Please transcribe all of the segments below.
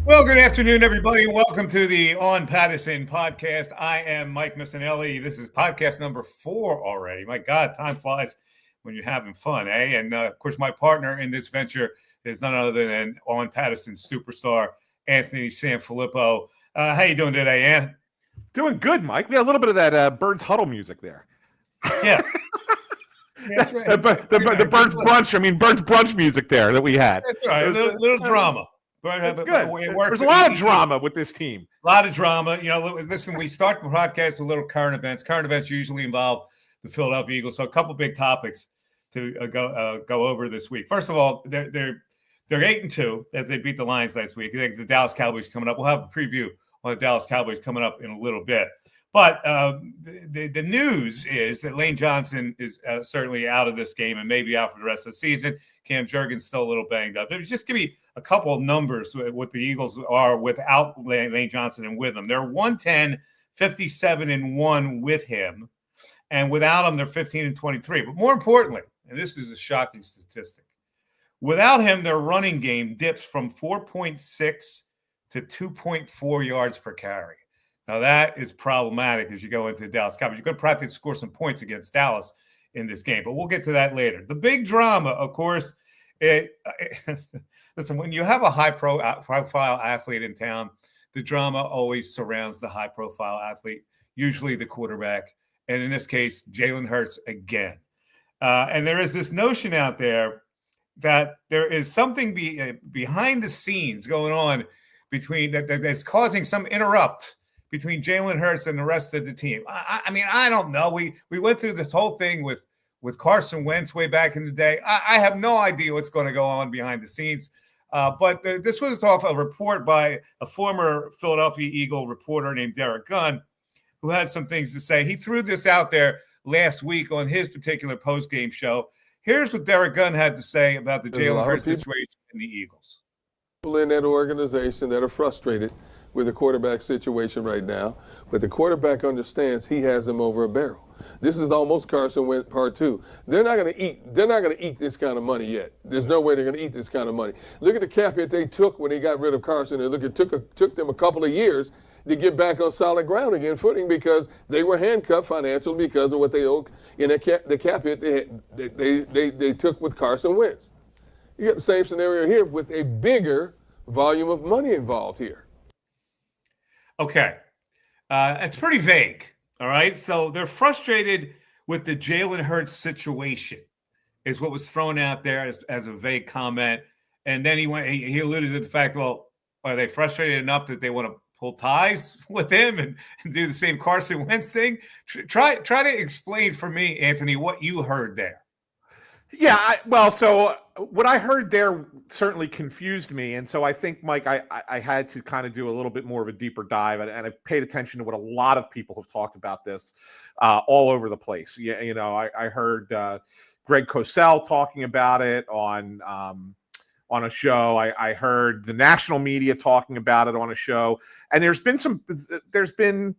Well, good afternoon, everybody, and welcome to the On Pattison podcast. I am Mike Missinelli. This is podcast number 4 already. My God, time flies when you're having fun, eh? And, of course, my partner in this venture is none other than On Pattison superstar Anthony Sanfilippo. How you doing today, Ann? Doing good, Mike. We got a little bit of that Birds Huddle music there. Yeah. That's right. The Birds Brunch music there that we had. That's right. A little drama. That's good. There's a lot of drama with this team. A lot of drama. You know, listen, we start the podcast with little current events. Current events usually involve the Philadelphia Eagles. So a couple big topics to go over this week. First of all, they're 8-2 as they beat the Lions last week. The Dallas Cowboys coming up. We'll have a preview on the Dallas Cowboys coming up in a little bit. But the news is that Lane Johnson is certainly out of this game and maybe out for the rest of the season. Cam Jurgens still a little banged up. Just give me a couple of numbers what the Eagles are without Lane Johnson and with him. They're 110, 57-1 with him. And without him, they're 15-23. But more importantly, and this is a shocking statistic, without him, their running game dips from 4.6 to 2.4 yards per carry. Now, that is problematic as you go into the Dallas Cowboys. You're going to probably score some points against Dallas in this game, but we'll get to that later. The big drama, of course, listen, when you have a high-profile athlete in town, the drama always surrounds the high-profile athlete, usually the quarterback, and in this case, Jalen Hurts again. And there is this notion out there that there is something behind the scenes going on that's causing some interrupt between Jalen Hurts and the rest of the team. I mean, I don't know. We went through this whole thing with Carson Wentz way back in the day. I have no idea what's going to go on behind the scenes. But this was off a report by a former Philadelphia Eagle reporter named Derek Gunn, who had some things to say. He threw this out there last week on his particular post-game show. Here's what Derek Gunn had to say about the Jalen Hurts situation in the Eagles. People in that organization that are frustrated with the quarterback situation right now, but the quarterback understands he has them over a barrel. This is almost Carson Wentz part 2. They're not going to eat this kind of money yet. There's no way they're going to eat this kind of money. Look at the cap hit they took when they got rid of Carson, and it took them a couple of years to get back on solid ground again, footing, because they were handcuffed financially because of what they owed in the cap hit they took with Carson Wentz. You got the same scenario here with a bigger volume of money involved here. Okay. It's pretty vague, all right? So they're frustrated with the Jalen Hurts situation is what was thrown out there as a vague comment. And then he alluded to the fact, well, are they frustrated enough that they want to pull ties with him and do the same Carson Wentz thing? Try to explain for me, Anthony, what you heard there. Yeah, so what I heard there certainly confused me. And so I think, Mike, I had to kind of do a little bit more of a deeper dive. And I paid attention to what a lot of people have talked about this all over the place. Yeah, you know, I heard Greg Cosell talking about it on a show. I heard the national media talking about it on a show. And there's been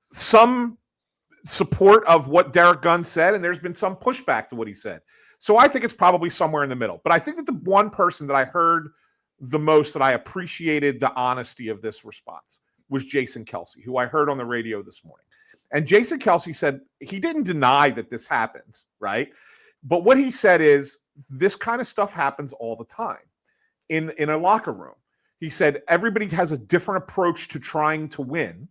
some support of what Derek Gunn said, and there's been some pushback to what he said. So I think it's probably somewhere in the middle. But I think that the one person that I heard the most that I appreciated the honesty of this response was Jason Kelce, who I heard on the radio this morning. And Jason Kelce said he didn't deny that this happened, right? But what he said is this kind of stuff happens all the time in a locker room. He said everybody has a different approach to trying to win.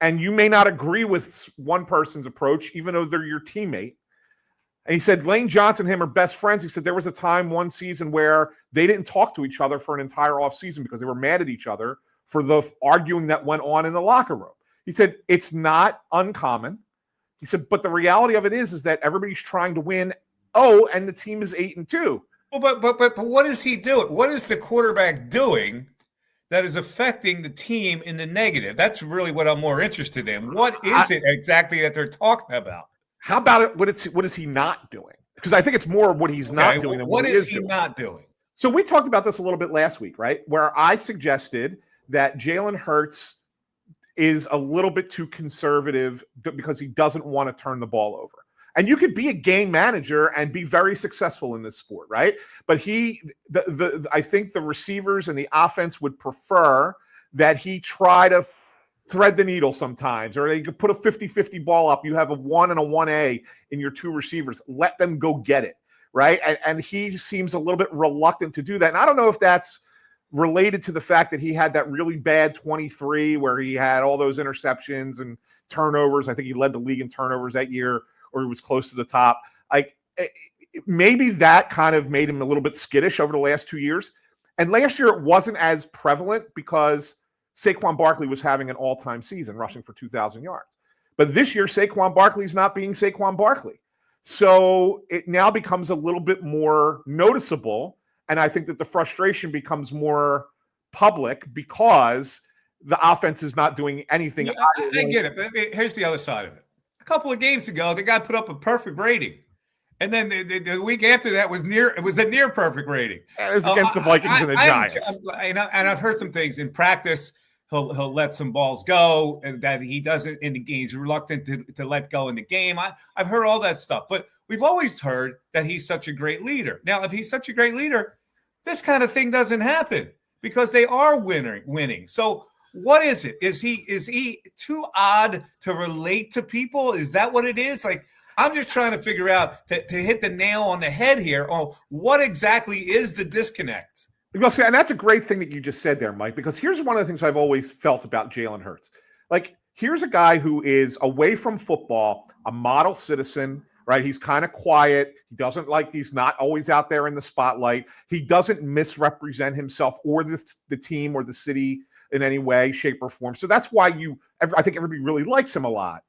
And you may not agree with one person's approach, even though they're your teammate. And he said Lane Johnson and him are best friends. He said there was a time one season where they didn't talk to each other for an entire offseason because they were mad at each other for the arguing that went on in the locker room. He said it's not uncommon. He said, but the reality of it is that everybody's trying to win. Oh, and the team is 8-2. Well, but what is he doing? What is the quarterback doing that is affecting the team in the negative? That's really what I'm more interested in. What is it exactly that they're talking about? How about it? What is he not doing? Because I think it's more what he's not doing than what he is doing. Not doing? So we talked about this a little bit last week, right? Where I suggested that Jalen Hurts is a little bit too conservative because he doesn't want to turn the ball over. And you could be a game manager and be very successful in this sport, right? But I think the receivers and the offense would prefer that he try to thread the needle sometimes, or they could put a 50-50 ball up. You have a 1 and a 1A in your two receivers. Let them go get it, right? And he seems a little bit reluctant to do that. And I don't know if that's related to the fact that he had that really bad 23 where he had all those interceptions and turnovers. I think he led the league in turnovers that year, or he was close to the top. Like, maybe that kind of made him a little bit skittish over the last 2 years. And last year it wasn't as prevalent because Saquon Barkley was having an all-time season, rushing for 2,000 yards. But this year, Saquon Barkley's not being Saquon Barkley. So it now becomes a little bit more noticeable. And I think that the frustration becomes more public because the offense is not doing anything. Yeah, I get it. But here's the other side of it. A couple of games ago, the guy put up a perfect rating. And then the week after that was a near perfect rating. It was against the Vikings and the Giants. And I've heard some things in practice. He'll let some balls go that he doesn't in the game. He's reluctant to let go in the game. I've heard all that stuff, but we've always heard that he's such a great leader. Now, if he's such a great leader, this kind of thing doesn't happen because they are winning. So what is it? Is he too odd to relate to people? Is that what it is? Like, I'm just trying to figure out to hit the nail on the head here on what exactly is the disconnect. Well, see, and that's a great thing that you just said there, Mike, because here's one of the things I've always felt about Jalen Hurts. Like, here's a guy who is away from football, a model citizen, right? He's kind of quiet. He's not always out there in the spotlight. He doesn't misrepresent himself or the team or the city in any way, shape, or form. So that's why I think everybody really likes him a lot.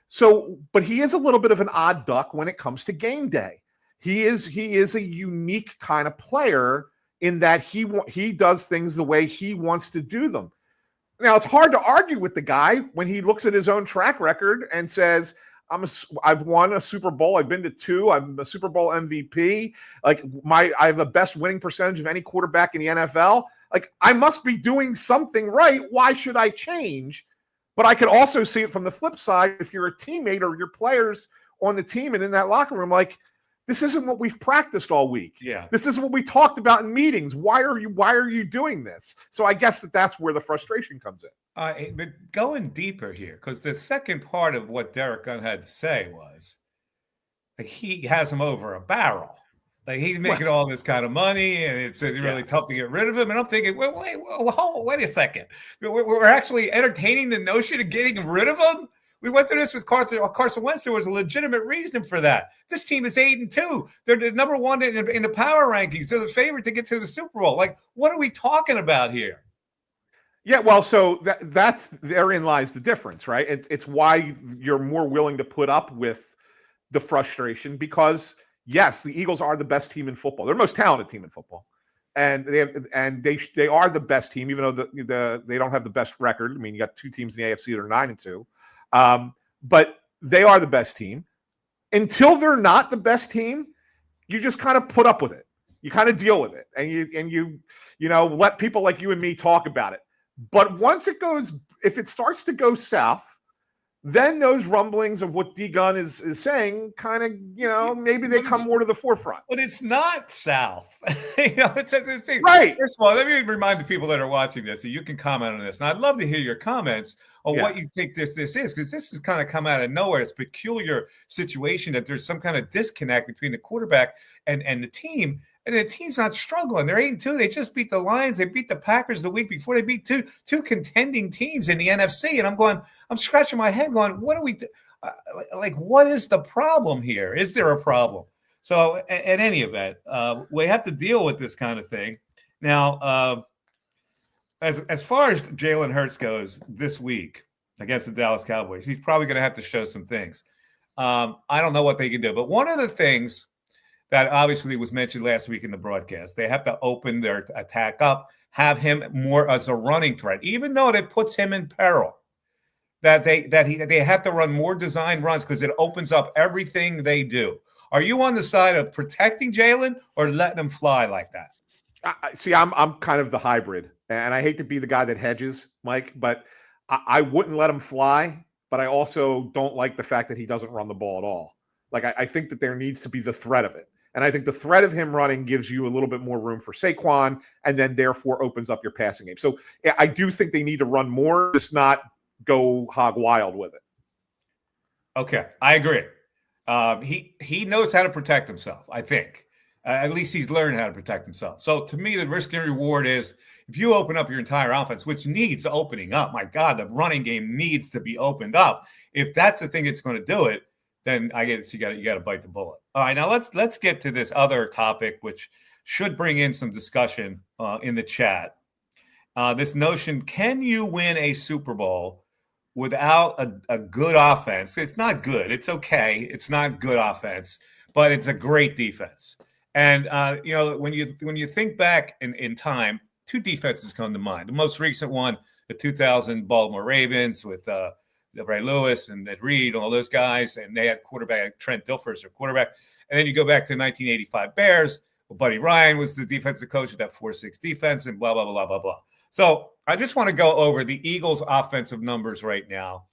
So, but he is a little bit of an odd duck when it comes to game day. He is a unique kind of player in that he does things the way he wants to do them. Now, it's hard to argue with the guy when he looks at his own track record and says, I've won a Super Bowl. I've been to 2. I'm a Super Bowl MVP. Like, I have the best winning percentage of any quarterback in the NFL. Like, I must be doing something right. Why should I change? But I could also see it from the flip side. If you're a teammate or your players on the team and in that locker room, like, this isn't what we've practiced all week. Yeah. This isn't what we talked about in meetings. Why are you doing this? So I guess that's where the frustration comes in. But going deeper here, because the second part of what Derek Gunn had to say was, like, he has him over a barrel. Like, he's making all this kind of money, and it's really tough to get rid of him. And I'm thinking, wait a second. We're actually entertaining the notion of getting rid of him? We went through this with Carson Wentz. There was a legitimate reason for that. This team is 8-2. They're the number one in the power rankings. They're the favorite to get to the Super Bowl. Like, what are we talking about here? Yeah, well, so that's therein lies the difference, right? It's why you're more willing to put up with the frustration because, yes, the Eagles are the best team in football. They're the most talented team in football, and they are the best team, even though they don't have the best record. I mean, you got 2 teams in the AFC that are 9-2. But they are the best team. Until they're not the best team, you just kind of put up with it. You kind of deal with it, and you let people like you and me talk about it. But once if it starts to go south, then those rumblings of what D Gunn is saying kind of, maybe they come more to the forefront. But it's not south. It's a thing. Right. First of all, let me remind the people that are watching this that you can comment on this. And I'd love to hear your comments on what you think this is, because this has kind of come out of nowhere. It's a peculiar situation that there's some kind of disconnect between the quarterback and the team. And the team's not struggling. They're 8-2. They just beat the Lions. They beat the Packers the week before. They beat two contending teams in the NFC. And I'm scratching my head going, what are we like? What is the problem here? Is there a problem? So in any event, we have to deal with this kind of thing. Now, as far as Jalen Hurts goes this week against the Dallas Cowboys, he's probably going to have to show some things. I don't know what they can do. But one of the things that obviously was mentioned last week in the broadcast, they have to open their attack up, have him more as a running threat, even though it puts him in peril. that they have to run more design runs because it opens up everything they do. Are you on the side of protecting Jalen or letting him fly like that? See, I'm kind of the hybrid, and I hate to be the guy that hedges, Mike, but I wouldn't let him fly. But I also don't like the fact that he doesn't run the ball at all. Like I think that there needs to be the threat of it, and I think the threat of him running gives you a little bit more room for Saquon, and then therefore opens up your passing game. So I do think they need to run more, just not go hog wild with it. Okay, I agree. He knows how to protect himself, I think. At least he's learned how to protect himself. So to me, the risk and reward is if you open up your entire offense, which needs opening up, my God, the running game needs to be opened up. If that's the thing that's going to do it, then I guess you got to bite the bullet. All right, now let's get to this other topic, which should bring in some discussion in the chat. This notion: can you win a Super Bowl without a good offense? It's not good. It's okay. It's not good offense, but it's a great defense. And when you think back in time, two defenses come to mind. The most recent one, the 2000 Baltimore Ravens with Ray Lewis and Ed Reed, all those guys, and they had quarterback Trent Dilfer as their quarterback. And then you go back to 1985 Bears. Well, Buddy Ryan was the defensive coach of that 4-6 defense, and blah blah blah blah blah. So I just want to go over the Eagles' offensive numbers right now.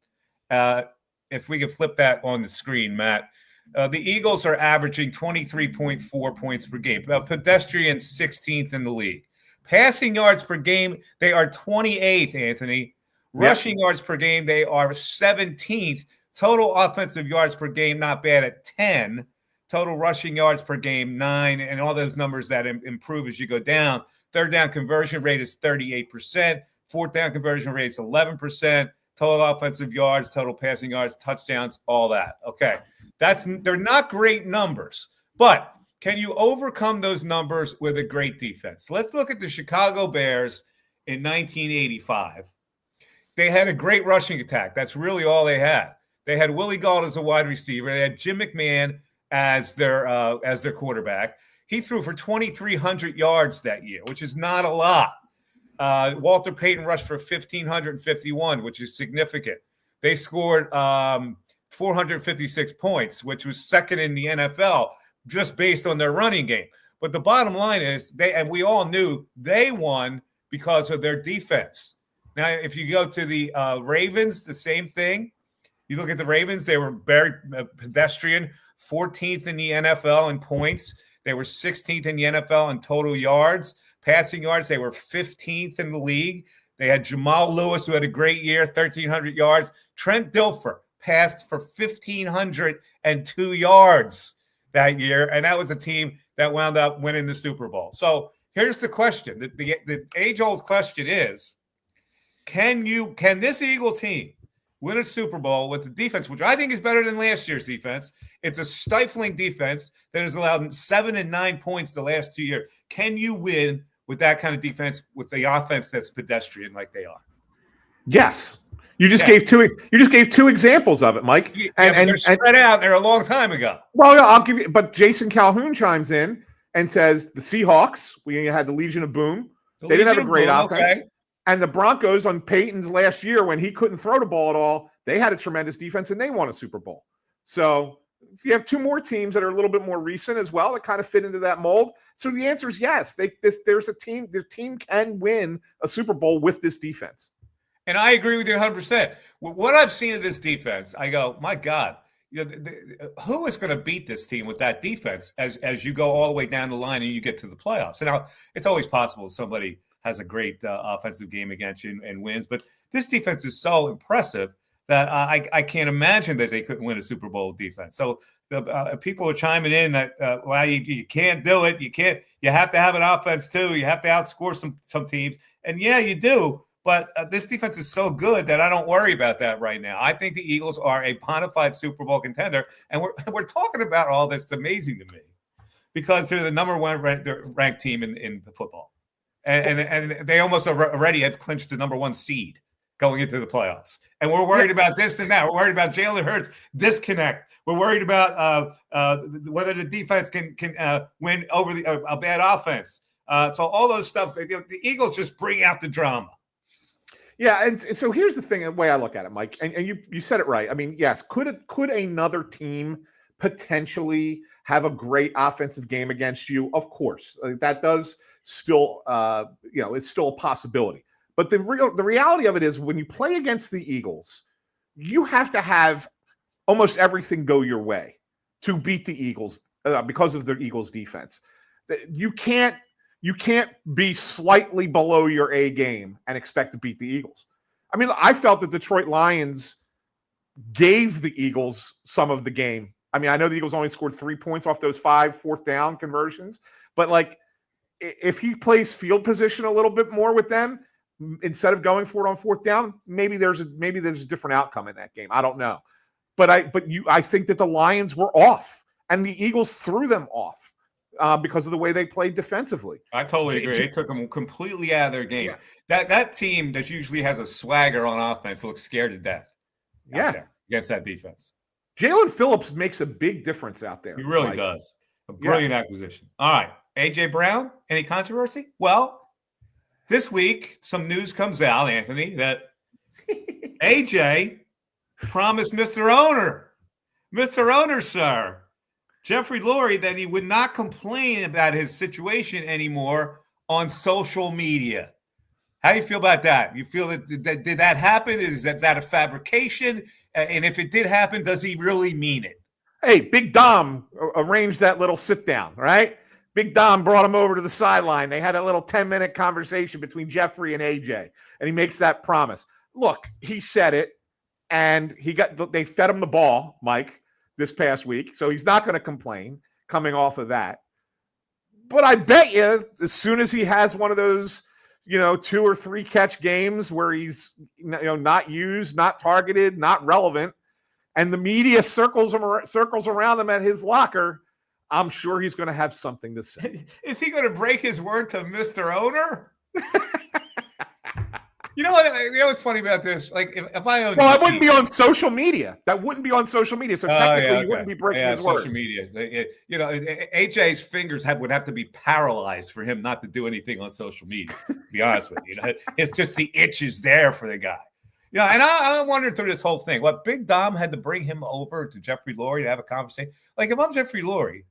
If we could flip that on the screen, Matt. The Eagles are averaging 23.4 points per game, pedestrian 16th in the league. Passing yards per game, they are 28th, Anthony. Rushing yards per game, they are 17th. Total offensive yards per game, not bad at 10. Total rushing yards per game, 9, and all those numbers that improve as you go down. Third down conversion rate is 38%. Fourth down conversion rate is 11%. Total offensive yards, total passing yards, touchdowns, all that. Okay. They're not great numbers, but can you overcome those numbers with a great defense? Let's look at the Chicago Bears in 1985. They had a great rushing attack. That's really all they had. They had Willie Gault as a wide receiver. They had Jim McMahon as their quarterback. He threw for 2,300 yards that year, which is not a lot. Walter Payton rushed for 1,551, which is significant. They scored 456 points, which was second in the NFL, just based on their running game. But the bottom line is we all knew they won because of their defense. Now, if you go to the Ravens, the same thing. You look at the Ravens, they were very pedestrian, 14th in the NFL in points. They were 16th in the NFL in total yards. Passing yards, they were 15th in the league. They had Jamal Lewis, who had a great year, 1,300 yards. Trent Dilfer passed for 1,502 yards that year, and that was a team that wound up winning the Super Bowl. So here's the question. The age-old question is, can this Eagle team win a Super Bowl with the defense, which I think is better than last year's defense? It's a stifling defense that has allowed 7 and 9 points the last 2 years. Can you win with that kind of defense with the offense that's pedestrian like they are? Yes. You just gave two examples of it, Mike. And they're spread out. They're a long time ago. Well, yeah, I'll give you. But Jason Calhoun chimes in and says the Seahawks. We had the Legion of Boom. They didn't have a great offense. Okay. And the Broncos on Peyton's last year, when he couldn't throw the ball at all, they had a tremendous defense and they won a Super Bowl. So you have two more teams that are a little bit more recent as well that kind of fit into that mold. So the answer is yes. There's a team. The team can win a Super Bowl with this defense. And I agree with you 100%. What I've seen of this defense, I go, my God, who is going to beat this team with that defense as you go all the way down the line and you get to the playoffs? Now, it's always possible somebody has a great offensive game against you and wins, but this defense is so impressive that I can't imagine that they couldn't win a Super Bowl defense. So people are chiming in that, well, you can't do it. You have to have an offense too. You have to outscore some teams. And yeah, you do. But this defense is so good that I don't worry about that right now. I think the Eagles are a bona fide Super Bowl contender. And we're talking about all this. It's amazing to me because they're the number one ranked team in football. And they almost already had clinched the number one seed going into the playoffs. And we're worried about this and that. We're worried about Jalen Hurts disconnect. We're worried about whether the defense can win over a bad offense. So all those stuff, the Eagles just bring out the drama. Yeah, and so here's the thing, the way I look at it, Mike, and you said it right. I mean, yes, could another team potentially have a great offensive game against you? Of course, that does still, it's still a possibility. But the reality of it is, when you play against the Eagles, you have to have almost everything go your way to beat the Eagles because of the Eagles' defense. You can't be slightly below your A game and expect to beat the Eagles. I mean, I felt the Detroit Lions gave the Eagles some of the game. I mean, I know the Eagles only scored 3 points off those 5 fourth down conversions, but like, if he plays field position a little bit more with them, instead of going for it on fourth down, maybe there's a different outcome in that game. I don't know. But I think that the Lions were off and the Eagles threw them off because of the way they played defensively. I totally agree. They took them completely out of their game. Yeah. That team that usually has a swagger on offense looks scared to death. Yeah, against that defense. Jalen Phillips makes a big difference out there. He really does. A brilliant acquisition. All right. AJ Brown, any controversy? Well, this week, some news comes out, Anthony, that AJ promised Mr. Owner, sir, Jeffrey Lurie, that he would not complain about his situation anymore on social media. How do you feel about that? You feel that did that happen? Is that a fabrication? And if it did happen, does he really mean it? Hey, Big Dom arranged that little sit down, right? Big Dom brought him over to the sideline. They had a little 10-minute conversation between Jeffrey and AJ, and he makes that promise. Look, he said it, and they fed him the ball, Mike, this past week, so he's not going to complain coming off of that. But I bet you, as soon as he has one of those, 2 or 3 catch games where he's not used, not targeted, not relevant, and the media circles around him at his locker, I'm sure he's going to have something to say. Is he going to break his word to Mr. Owner? You know what's funny about this? Like, if I own, well, it wouldn't be on social media. That wouldn't be on social media. So technically, you wouldn't be breaking his word. Social media. AJ's fingers would have to be paralyzed for him not to do anything on social media. To be honest with you, it's just the itch is there for the guy. And I'm wondering through this whole thing, what Big Dom had to bring him over to Jeffrey Lurie to have a conversation. Like, if I'm Jeffrey Lurie,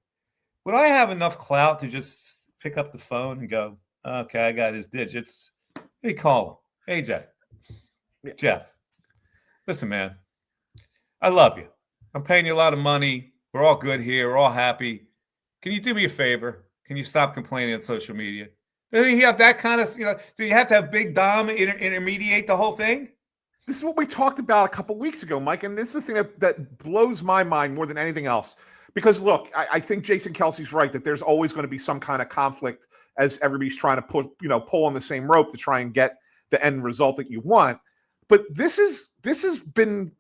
would I have enough clout to just pick up the phone and go, okay, I got his digits. Let me call him. AJ, Jeff, listen, man, I love you. I'm paying you a lot of money. We're all good here. We're all happy. Can you do me a favor? Can you stop complaining on social media? Do you have that kind of, do you have to have Big Dom intermediate the whole thing? This is what we talked about a couple weeks ago, Mike, and this is the thing that blows my mind more than anything else. Because, look, I think Jason Kelsey's right that there's always going to be some kind of conflict as everybody's trying to pull on the same rope to try and get the end result that you want. But this has been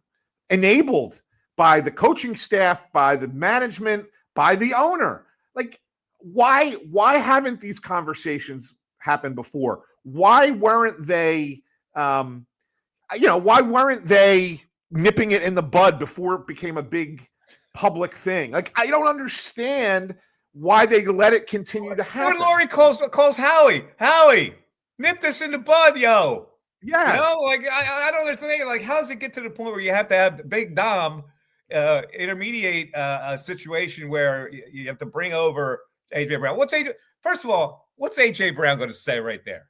enabled by the coaching staff, by the management, by the owner. Like, why haven't these conversations happened before? Why weren't they why weren't they nipping it in the bud before it became a big public thing? Like, I don't understand why they let it continue to happen. Or Lurie calls Howie, nip this in the bud, yo. Yeah. I don't understand. Like, how does it get to the point where you have to have the Big Dom intermediate a situation where you have to bring over AJ Brown? First of all, what's AJ Brown going to say right there?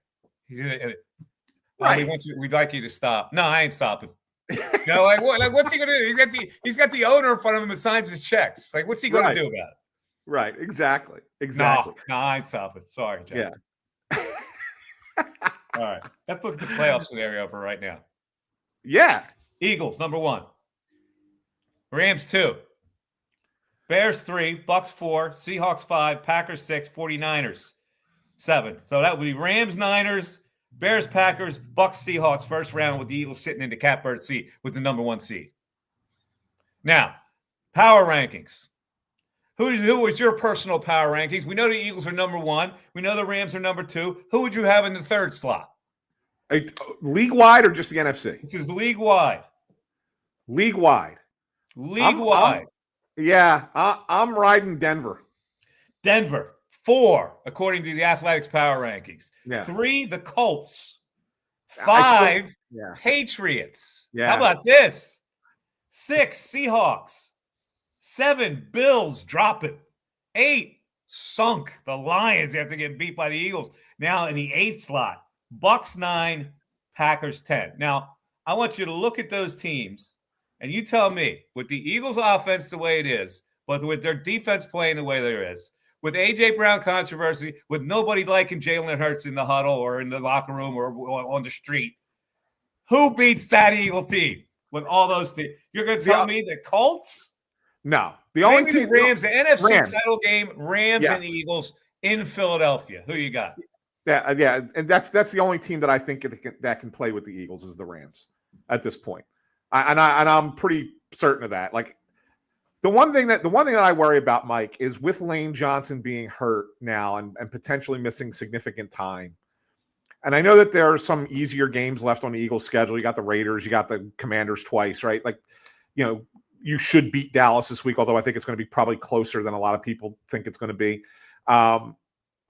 Right. We'd like you to stop. No, I ain't stopping. What's he going to do? He's got the owner in front of him who signs his checks. Like, what's he going to do about it? Right. Exactly. No, I ain't stopping. Sorry, Jeff. Yeah. All right. Let's look at the playoff scenario for right now. Yeah. Eagles, number 1. Rams, 2. Bears, 3. Bucks, 4. Seahawks, 5. Packers, 6. 49ers, 7. So that would be Rams, Niners, Bears, Packers, Bucks, Seahawks, first round, with the Eagles sitting in the catbird seat with the number 1 seed. Now, power rankings. Who was your personal power rankings? We know the Eagles are number 1. We know the Rams are number 2. Who would you have in the 3rd slot? League-wide or just the NFC? This is league-wide. League-wide. League-wide. I'm riding Denver. Denver, 4, according to the Athletics power rankings. Yeah. 3, the Colts. 5 yeah. Patriots. Yeah. How about this? 6 Seahawks. 7 Bills. Drop it. 8 sunk. The Lions after getting beat by the Eagles. Now in the 8th slot. Bucks 9, Packers 10. Now, I want you to look at those teams, and you tell me, with the Eagles' offense the way it is, but with their defense playing the way there is, with A.J. Brown controversy, with nobody liking Jalen Hurts in the huddle or in the locker room or on the street, who beats that Eagle team with all those teams? You're going to tell me the Colts? No. The only Maybe team, the Rams, the NFC Rams. title game, Rams and Eagles in Philadelphia. Who you got? Yeah, and that's the only team that I think that can play with the Eagles is the Rams at this point. I'm pretty certain of that. Like the one thing that I worry about, Mike, is with Lane Johnson being hurt now and potentially missing significant time. And I know that there are some easier games left on the Eagles schedule. You got the Raiders, you got the Commanders twice, right? Like, you should beat Dallas this week, although I think it's going to be probably closer than a lot of people think it's going to be.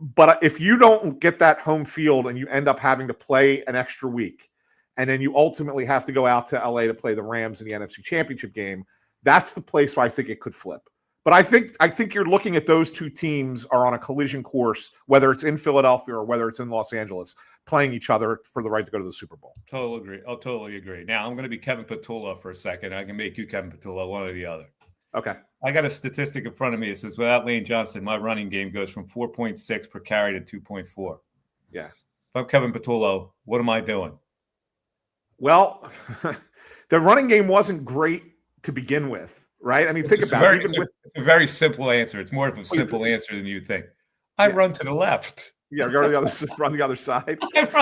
But if you don't get that home field and you end up having to play an extra week, and then you ultimately have to go out to LA to play the Rams in the NFC Championship game, that's the place where I think it could flip. But I think you're looking at those two teams are on a collision course, whether it's in Philadelphia or whether it's in Los Angeles, playing each other for the right to go to the Super Bowl. Totally agree. Now, I'm going to be Kevin Petullo for a second. I can make you Kevin Petullo, one or the other. Okay. I got a statistic in front of me. It says, without Lane Johnson, my running game goes from 4.6 per carry to 2.4. Yeah. If I'm Kevin Petullo, what am I doing? Well, the running game wasn't great to begin with, right? I mean, think about it. It's a very simple answer. It's more of a simple answer than you think. I run to the left. Yeah, go to the other, run the other side.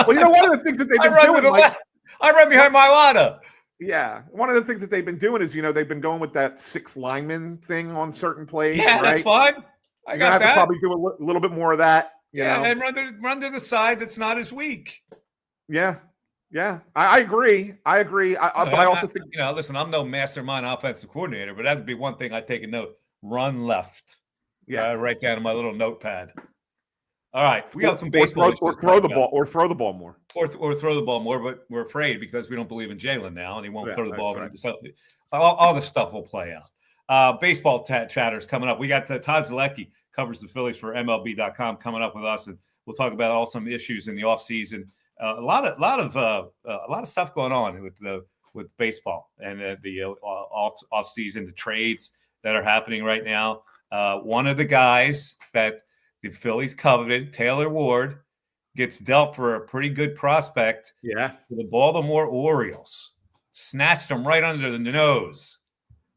Well, one of the things that they've been doing, to the left. I run behind my Lada. Yeah, one of the things that they've been doing is, they've been going with that 6 lineman thing on certain plays. Yeah, right? that's fine. I got that. To probably do a little bit more of that. And run to the side that's not as weak. Yeah, I agree. But I also think listen, I'm no mastermind offensive coordinator, but that'd be one thing I'd take a note. Run left. Yeah, write down in my little notepad. All right, we got some baseball. Or throw the ball more. Or throw the ball more, but we're afraid because we don't believe in Jalen now, and he won't throw the ball. Right. So all the stuff will play out. Baseball chatters coming up. We got Todd Zolecki, covers the Phillies for MLB.com, coming up with us, and we'll talk about some issues in the offseason. A lot of stuff going on with baseball and the off season, the trades that are happening right now. One of the guys that the Phillies coveted, Taylor Ward, gets dealt for a pretty good prospect. Yeah, to the Baltimore Orioles. Snatched him right under the nose.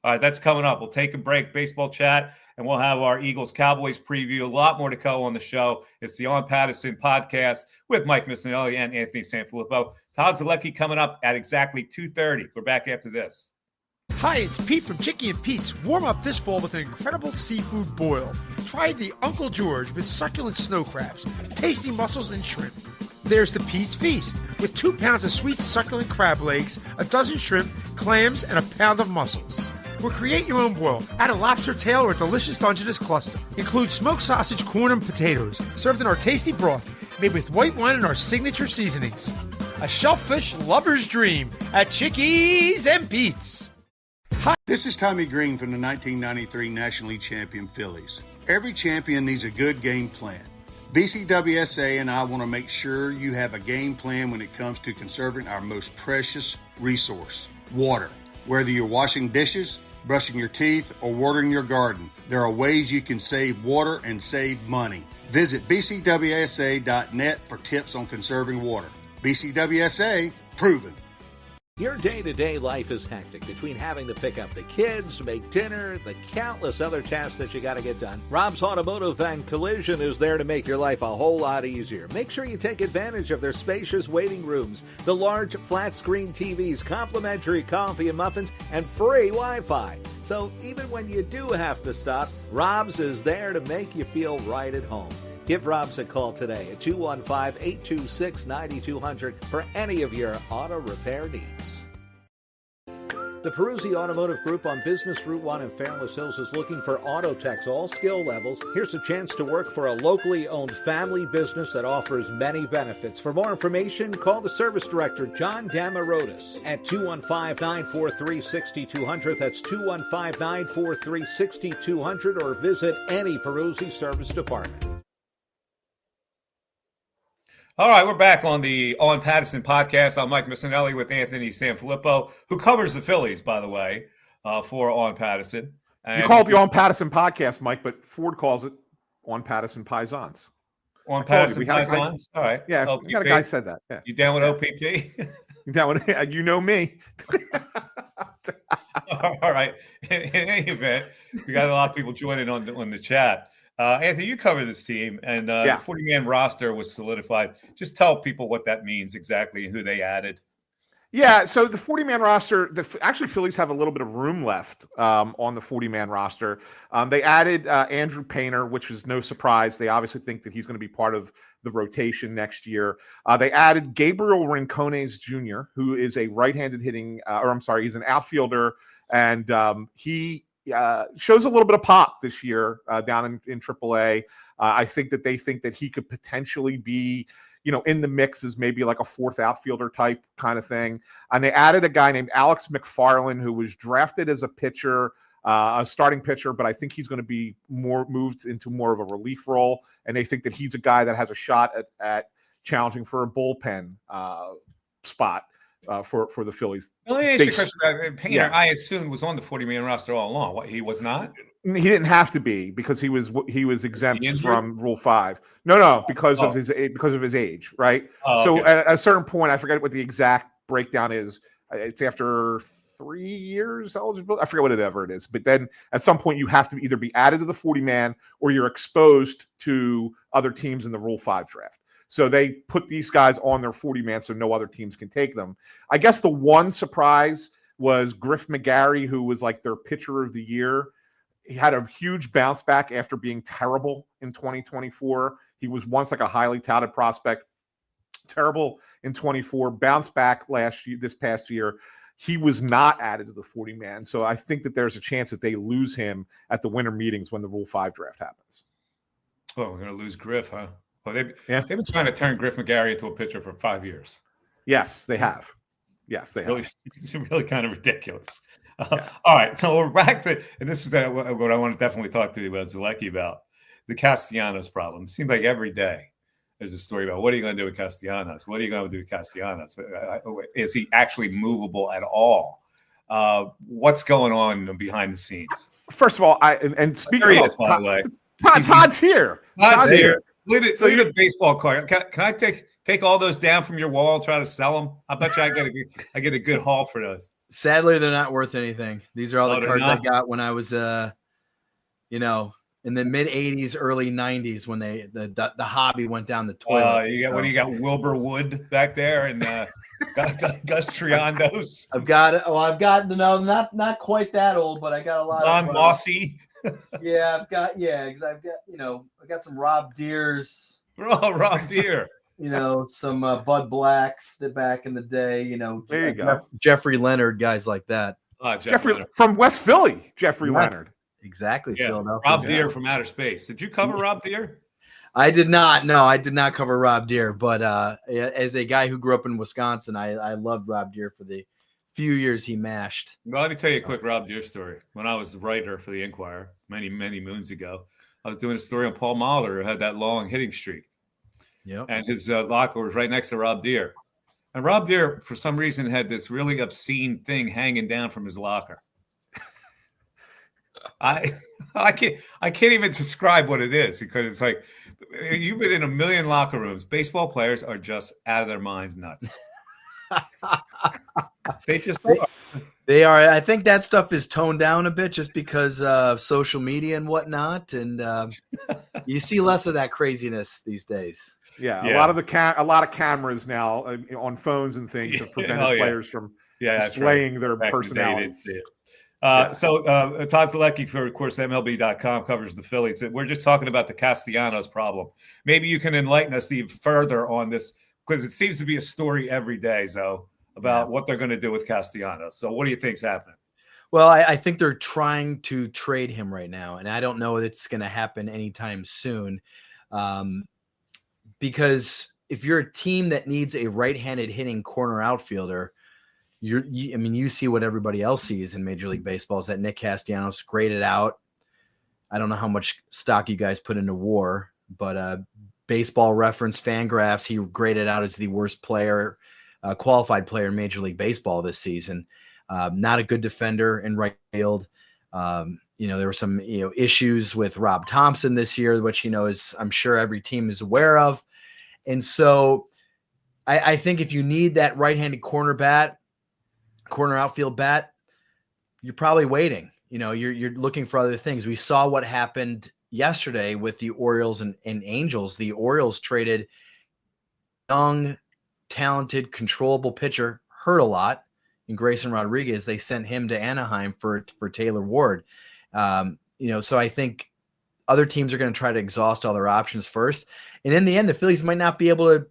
All right, that's coming up. We'll take a break, baseball chat, and we'll have our Eagles-Cowboys preview. A lot more to go on the show. It's the On Pattison podcast with Mike Missinelli and Anthony Sanfilippo. Todd Zolecki coming up at exactly 2:30. We're back after this. Hi, it's Pete from Chicky and Pete's. Warm up this fall with an incredible seafood boil. Try the Uncle George with succulent snow crabs, tasty mussels, and shrimp. There's the Pete's Feast with 2 pounds of sweet succulent crab legs, a dozen shrimp, clams, and a pound of mussels. Or create your own boil. Add a lobster tail or a delicious Dungeness cluster. Include smoked sausage, corn, and potatoes, served in our tasty broth, made with white wine and our signature seasonings. A shellfish lover's dream at Chickies and Pete's. This is Tommy Green from the 1993 National League champion Phillies. Every champion needs a good game plan. BCWSA and I want to make sure you have a game plan when it comes to conserving our most precious resource, water. Whether you're washing dishes, brushing your teeth, or watering your garden, there are ways you can save water and save money. Visit bcwsa.net for tips on conserving water. BCWSA, proven. Your day-to-day life is hectic between having to pick up the kids, make dinner, the countless other tasks that you got to get done. Rob's Automotive and Collision is there to make your life a whole lot easier. Make sure you take advantage of their spacious waiting rooms, the large flat-screen TVs, complimentary coffee and muffins, and free Wi-Fi. So even when you do have to stop, Rob's is there to make you feel right at home. Give Rob's a call today at 215-826-9200 for any of your auto repair needs. The Peruzzi Automotive Group on Business Route 1 in Fairless Hills is looking for auto techs, all skill levels. Here's a chance to work for a locally owned family business that offers many benefits. For more information, call the service director, John Damarotis, at 215-943-6200. That's 215-943-6200, or visit any Peruzzi service department. All right, we're back on the On Pattison podcast. I'm Mike Missinelli with Anthony Sanfilippo, who covers the Phillies, by the way, for On Pattison. You call it the On Pattison podcast, Mike, but Ford calls it On Pattison Paisans. On Pattison Paisans? All right. Yeah, we got a guy said that. Yeah. You down with OPP? You down with, you know me. All right. In any event, we got a lot of people joining on the chat. Anthony, you cover this team, and the 40-man roster was solidified. Just tell people what that means exactly and who they added. Yeah, so the 40-man roster, actually Phillies have a little bit of room left on the 40-man roster. They added Andrew Painter, which is no surprise. They obviously think that he's going to be part of the rotation next year. They added Gabriel Rincones Jr., who is a right-handed hitting, he's an outfielder, and he shows a little bit of pop this year down in AAA. I think that they think that he could potentially be, in the mix as maybe like a fourth outfielder type kind of thing. And they added a guy named Alex McFarland, who was drafted as a pitcher, a starting pitcher, but I think he's going to be moved into more of a relief role. And they think that he's a guy that has a shot at challenging for a bullpen spot. For the Phillies. Let me ask you a question. Painter, I assumed, was on the 40-man roster all along. What, he was not? He didn't have to be because he was exempt from Rule 5. No, because of his age, right? So at a certain point, I forget what the exact breakdown is. It's after 3 years eligible. I forget whatever it is. But then at some point, you have to either be added to the 40-man or you're exposed to other teams in the Rule 5 draft. So they put these guys on their 40-man so no other teams can take them. I guess the one surprise was Griff McGarry, who was like their pitcher of the year. He had a huge bounce back after being terrible in 2024. He was once like a highly touted prospect, terrible in 24, bounced back this past year. He was not added to the 40-man. So I think that there's a chance that they lose him at the winter meetings when the Rule 5 draft happens. Oh, we're going to lose Griff, huh? Well, they've been trying to turn Griff McGarry into a pitcher for 5 years. Yes, they have. It's really kind of ridiculous. All right, so we're back to, and this is what I want to definitely talk to you about Zolecki about, the Castellanos problem. It seems like every day there's a story about what are you going to do with Castellanos? What are you going to do with Castellanos? Is he actually movable at all? What's going on behind the scenes? First of all, speaking of, by the way, Todd's here. Todd's here. Look at the baseball card. Can I take all those down from your wall, try to sell them? I bet you I get a good haul for those. Sadly, they're not worth anything. These are all the cards I got when I was, in the mid 80s, early 90s when the hobby went down the toilet. What do you got? Wilbur Wood back there and Gus Triandos. I've got not quite that old, but I got a lot Don Mossy. Yeah, I got some Rob Deers. Rob Deer. Some Bud Blacks back in the day. There you go. Jeffrey Leonard, guys like that. Jeffrey Leonard. From West Philly. Jeffrey Leonard. Exactly. Yeah. Philadelphia. Rob Deer from outer space. Did you cover Rob Deer? I did not. No, I did not cover Rob Deer. But as a guy who grew up in Wisconsin, I loved Rob Deer for the few years he mashed. Well, let me tell you a quick Rob Deer story. When I was the writer for the Inquirer many, many moons ago, I was doing a story on Paul Mahler, who had that long hitting streak. Yep. And his locker was right next to Rob Deer. And Rob Deer, for some reason, had this really obscene thing hanging down from his locker. I can't even describe what it is because it's like you've been in a million locker rooms. Baseball players are just out of their minds nuts. They are. I think that stuff is toned down a bit just because of social media and whatnot, and you see less of that craziness these days. Yeah. A lot of cameras now on phones and things have prevented players from displaying their personalities. So Todd Zolecki for, of course, MLB.com covers the Phillies. We're just talking about the Castellanos problem. Maybe you can enlighten us even further on this because it seems to be a story every day, about what they're going to do with Castellanos. So what do you think's happening? Well, I think they're trying to trade him right now, and I don't know if it's going to happen anytime soon. Because if you're a team that needs a right-handed hitting corner outfielder, you see what everybody else sees in Major League Baseball is that Nick Castellanos graded out. I don't know how much stock you guys put into WAR, but Baseball Reference Fangraphs, he graded out as the worst player, qualified player in Major League Baseball this season. Not a good defender in right field. There were some issues with Rob Thompson this year, which is I'm sure every team is aware of. And so I think if you need that right-handed corner outfield bat, you're probably waiting. You're looking for other things. We saw what happened yesterday with the Orioles and Angels. The Orioles traded young, talented, controllable pitcher, hurt a lot, in Grayson Rodriguez. They sent him to Anaheim for Taylor Ward. So I think other teams are going to try to exhaust all their options first. And in the end, the Phillies might not be able to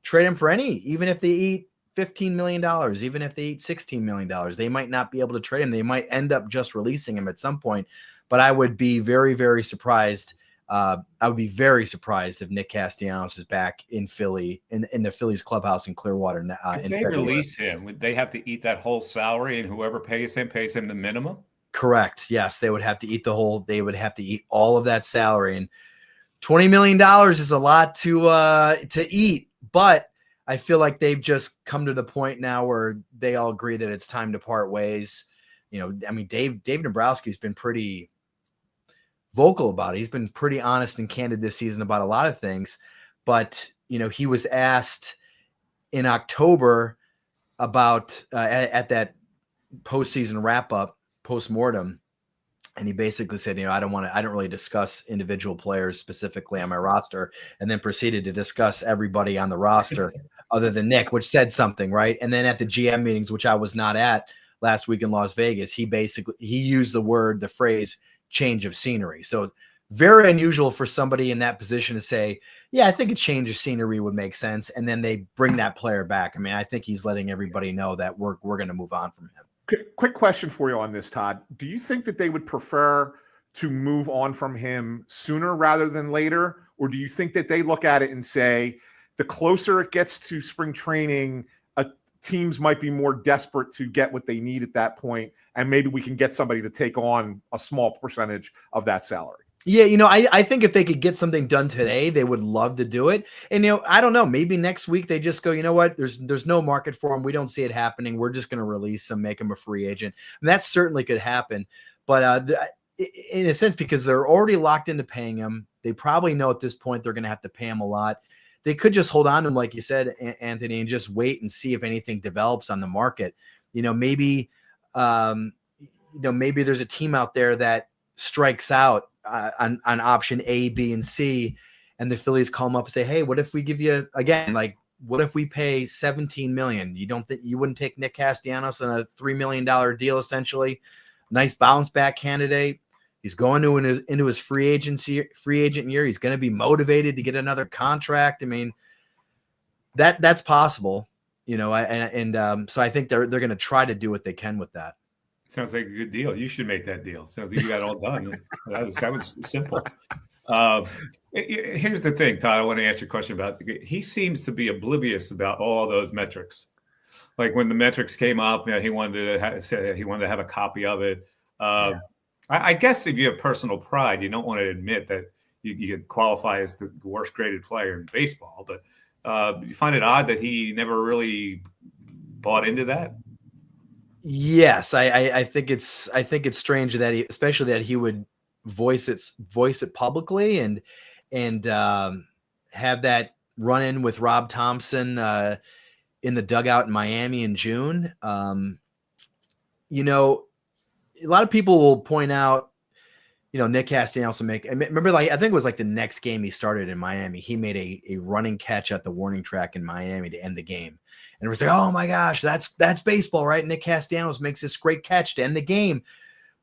trade him for even if they eat $15 million, even if they eat $16 million, they might not be able to trade him. They might end up just releasing him at some point, but I would be very, very surprised. I would be very surprised if Nick Castellanos is back in Philly, in the Phillies clubhouse in Clearwater. If they release him, would they have to eat that whole salary, and whoever pays him the minimum? Correct. Yes, they would have to eat they would have to eat all of that salary, and $20 million is a lot to eat, but I feel like they've just come to the point now where they all agree that it's time to part ways. Dave Dombrowski's been pretty vocal about it. He's been pretty honest and candid this season about a lot of things, but he was asked in October about at that postseason wrap-up post-mortem, and he basically said, I don't really discuss individual players specifically on my roster, and then proceeded to discuss everybody on the roster other than Nick, which said something, right? And then at the GM meetings, which I was not at last week in Las Vegas, he used the phrase change of scenery. So very unusual for somebody in that position to say, yeah, I think a change of scenery would make sense. And then they bring that player back. I think he's letting everybody know that we're going to move on from him. Quick question for you on this, Todd. Do you think that they would prefer to move on from him sooner rather than later? Or do you think that they look at it and say, the closer it gets to spring training, teams might be more desperate to get what they need at that point, and maybe we can get somebody to take on a small percentage of that salary? Yeah, I think if they could get something done today, they would love to do it. And, I don't know, maybe next week they just go, you know what, there's no market for him. We don't see it happening. We're just going to release him, make him a free agent. And that certainly could happen. But in a sense, because they're already locked into paying him, they probably know at this point they're going to have to pay him a lot. They could just hold on to him, like you said, Anthony, and just wait and see if anything develops on the market. Maybe there's a team out there that strikes out on option A, B, and C, and the Phillies call them up and say, hey, what if we give you what if we pay $17 million? You don't think you wouldn't take Nick Castellanos on a $3 million deal, essentially? Nice bounce back candidate. He's going into his free agent year. He's going to be motivated to get another contract. That's possible, so I think they're going to try to do what they can with that. Sounds like a good deal. You should make that deal. Sounds like you got it all done. That was simple. Here's the thing, Todd. I want to ask you a question about. He seems to be oblivious about all those metrics. Like when the metrics came up, he wanted to have a copy of it. I guess if you have personal pride, you don't want to admit that you qualify as the worst graded player in baseball. But you find it odd that he never really bought into that. Yes, I think it's strange that especially that he would voice it publicly and have that run in with Rob Thompson in the dugout in Miami in June. A lot of people will point out, Nick Castellanos will remember, I think it was the next game he started in Miami, he made a running catch at the warning track in Miami to end the game. And it was like, oh my gosh, that's baseball, right? Nick Castellanos makes this great catch to end the game.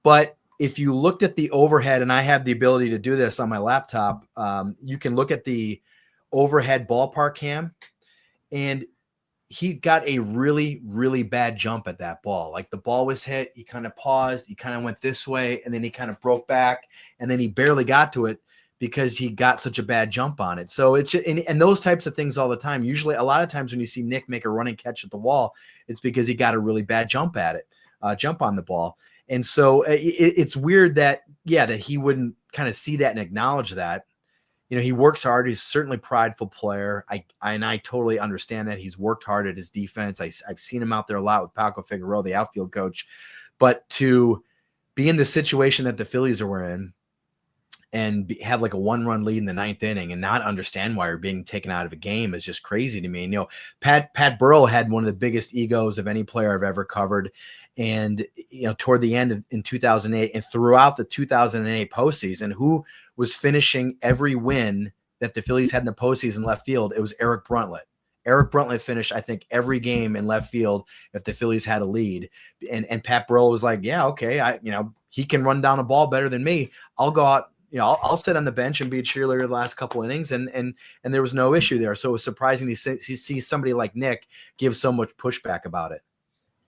But if you looked at the overhead, and I have the ability to do this on my laptop, you can look at the overhead ballpark cam, and he got a really, really bad jump at that ball. Like the ball was hit, he kind of paused, he kind of went this way, and then he kind of broke back, and then he barely got to it because he got such a bad jump on it. So it's just, and those types of things all the time. Usually, a lot of times when you see Nick make a running catch at the wall, it's because he got a really bad jump at it, jump on the ball. And so it's weird that he wouldn't kind of see that and acknowledge that. You know, he works hard. He's certainly a prideful player. I totally understand that. He's worked hard at his defense. I've seen him out there a lot with Paco Figueroa, the outfield coach. But to be in the situation that the Phillies are in and have like a 1-run lead in the 9th inning and not understand why you're being taken out of a game is just crazy to me. And, you know, Pat Burrell had one of the biggest egos of any player I've ever covered. And, you know, toward the end in 2008 and throughout the 2008 postseason, who was finishing every win that the Phillies had in the postseason left field? It was Eric Bruntlett. Eric Bruntlett finished, I think, every game in left field if the Phillies had a lead. And Pat Burrell was like, yeah, okay, he can run down a ball better than me. I'll go out. You know, I'll sit on the bench and be a cheerleader the last couple innings, and there was no issue there. So it was surprising to see somebody like Nick give so much pushback about it.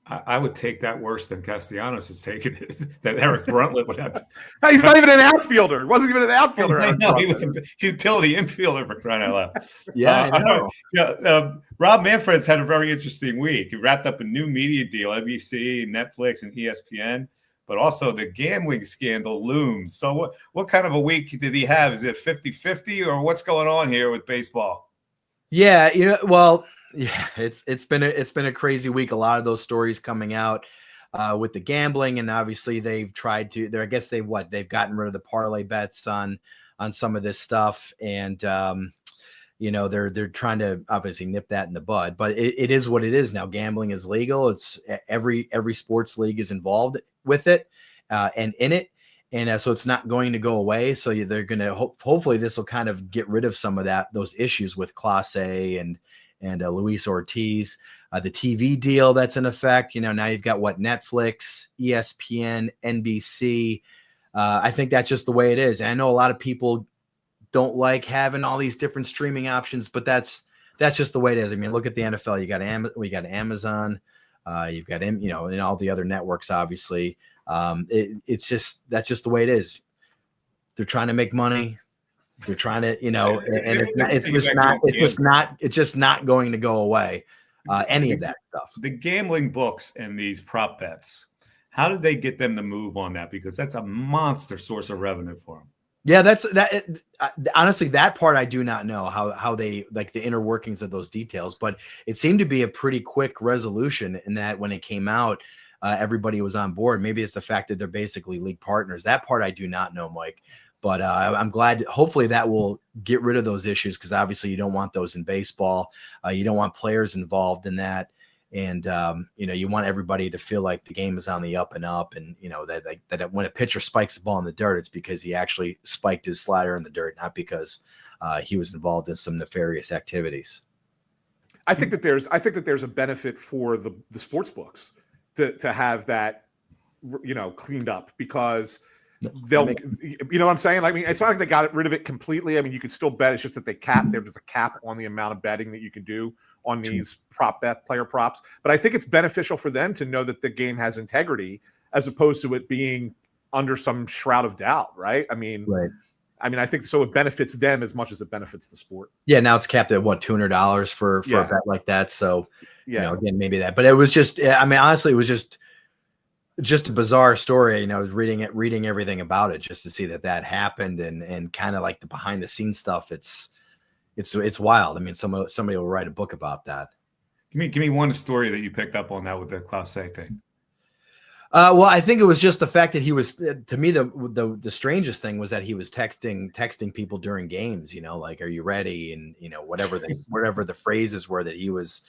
I would take that worse than Castellanos is taking it. That Eric Bruntlett would have to. He's not even an outfielder. He wasn't even an outfielder. No, he was a utility infielder for crying out loud. Yeah, I know. Rob Manfred's had a very interesting week. He wrapped up a new media deal, NBC, Netflix, and ESPN. But also the gambling scandal looms. So what kind of a week did he have? Is it 50-50 or what's going on here with baseball? Yeah, it's been a crazy week. A lot of those stories coming out with the gambling, and obviously they've tried to. They've gotten rid of the parlay bets on some of this stuff, and they're trying to obviously nip that in the bud. But it is what it is now. Gambling is legal. It's every sports league is involved with it and in it. And so it's not going to go away. So they're going to hopefully this will kind of get rid of some of those issues with Clase and Luis Ortiz, the TV deal that's in effect. Now you've got Netflix, ESPN, NBC. I think that's just the way it is. And I know a lot of people don't like having all these different streaming options, but that's just the way it is. I mean, look at the NFL. You got Amazon, you've got and all the other networks, obviously. That's just the way it is. They're trying to make money. They're trying to, and it's just not going to go away. Any of that stuff. The gambling books and these prop bets, how did they get them to move on that? Because that's a monster source of revenue for them. Yeah, honestly, that part I do not know how they like the inner workings of those details, but it seemed to be a pretty quick resolution in that when it came out, everybody was on board. Maybe it's the fact that they're basically league partners. That part I do not know, Mike, but I'm glad. Hopefully that will get rid of those issues because obviously you don't want those in baseball. You don't want players involved in that. And, you want everybody to feel like the game is on the up and up. And, that when a pitcher spikes the ball in the dirt, it's because he actually spiked his slider in the dirt, not because he was involved in some nefarious activities. I think that there's a benefit for the sports books to have that, cleaned up because they'll, you know what I'm saying? I mean, it's not like they got rid of it completely. I mean, you can still bet. It's just that there's a cap on the amount of betting that you can do on these player props. But I think it's beneficial for them to know that the game has integrity as opposed to it being under some shroud of doubt. Right. I mean, I think so. It benefits them as much as it benefits the sport. Yeah. Now it's capped at $200 for a bet like that. So, again, maybe that, but it was just, honestly, it was just a bizarre story. I was reading everything about it just to see that happened and kind of like the behind the scenes stuff. It's wild. I mean, somebody will write a book about that. Give me one story that you picked up on that with the Clase thing. Well, I think it was just the fact that he was, to me, the strangest thing was that he was texting people during games, like, are you ready? And, whatever the phrases were that he was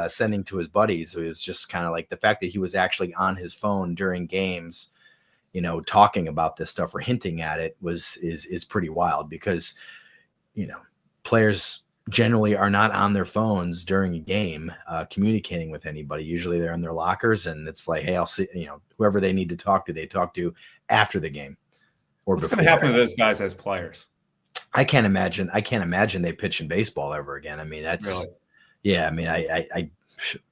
sending to his buddies. So it was just kind of like the fact that he was actually on his phone during games, talking about this stuff or hinting at it is pretty wild because, players generally are not on their phones during a game, communicating with anybody. Usually they're in their lockers and it's like, hey, I'll see, whoever they need to talk to, they talk to after the game or What's before. going to happen to those guys as players? I can't imagine they pitch in baseball ever again. I mean, that's, really? Yeah, I mean, I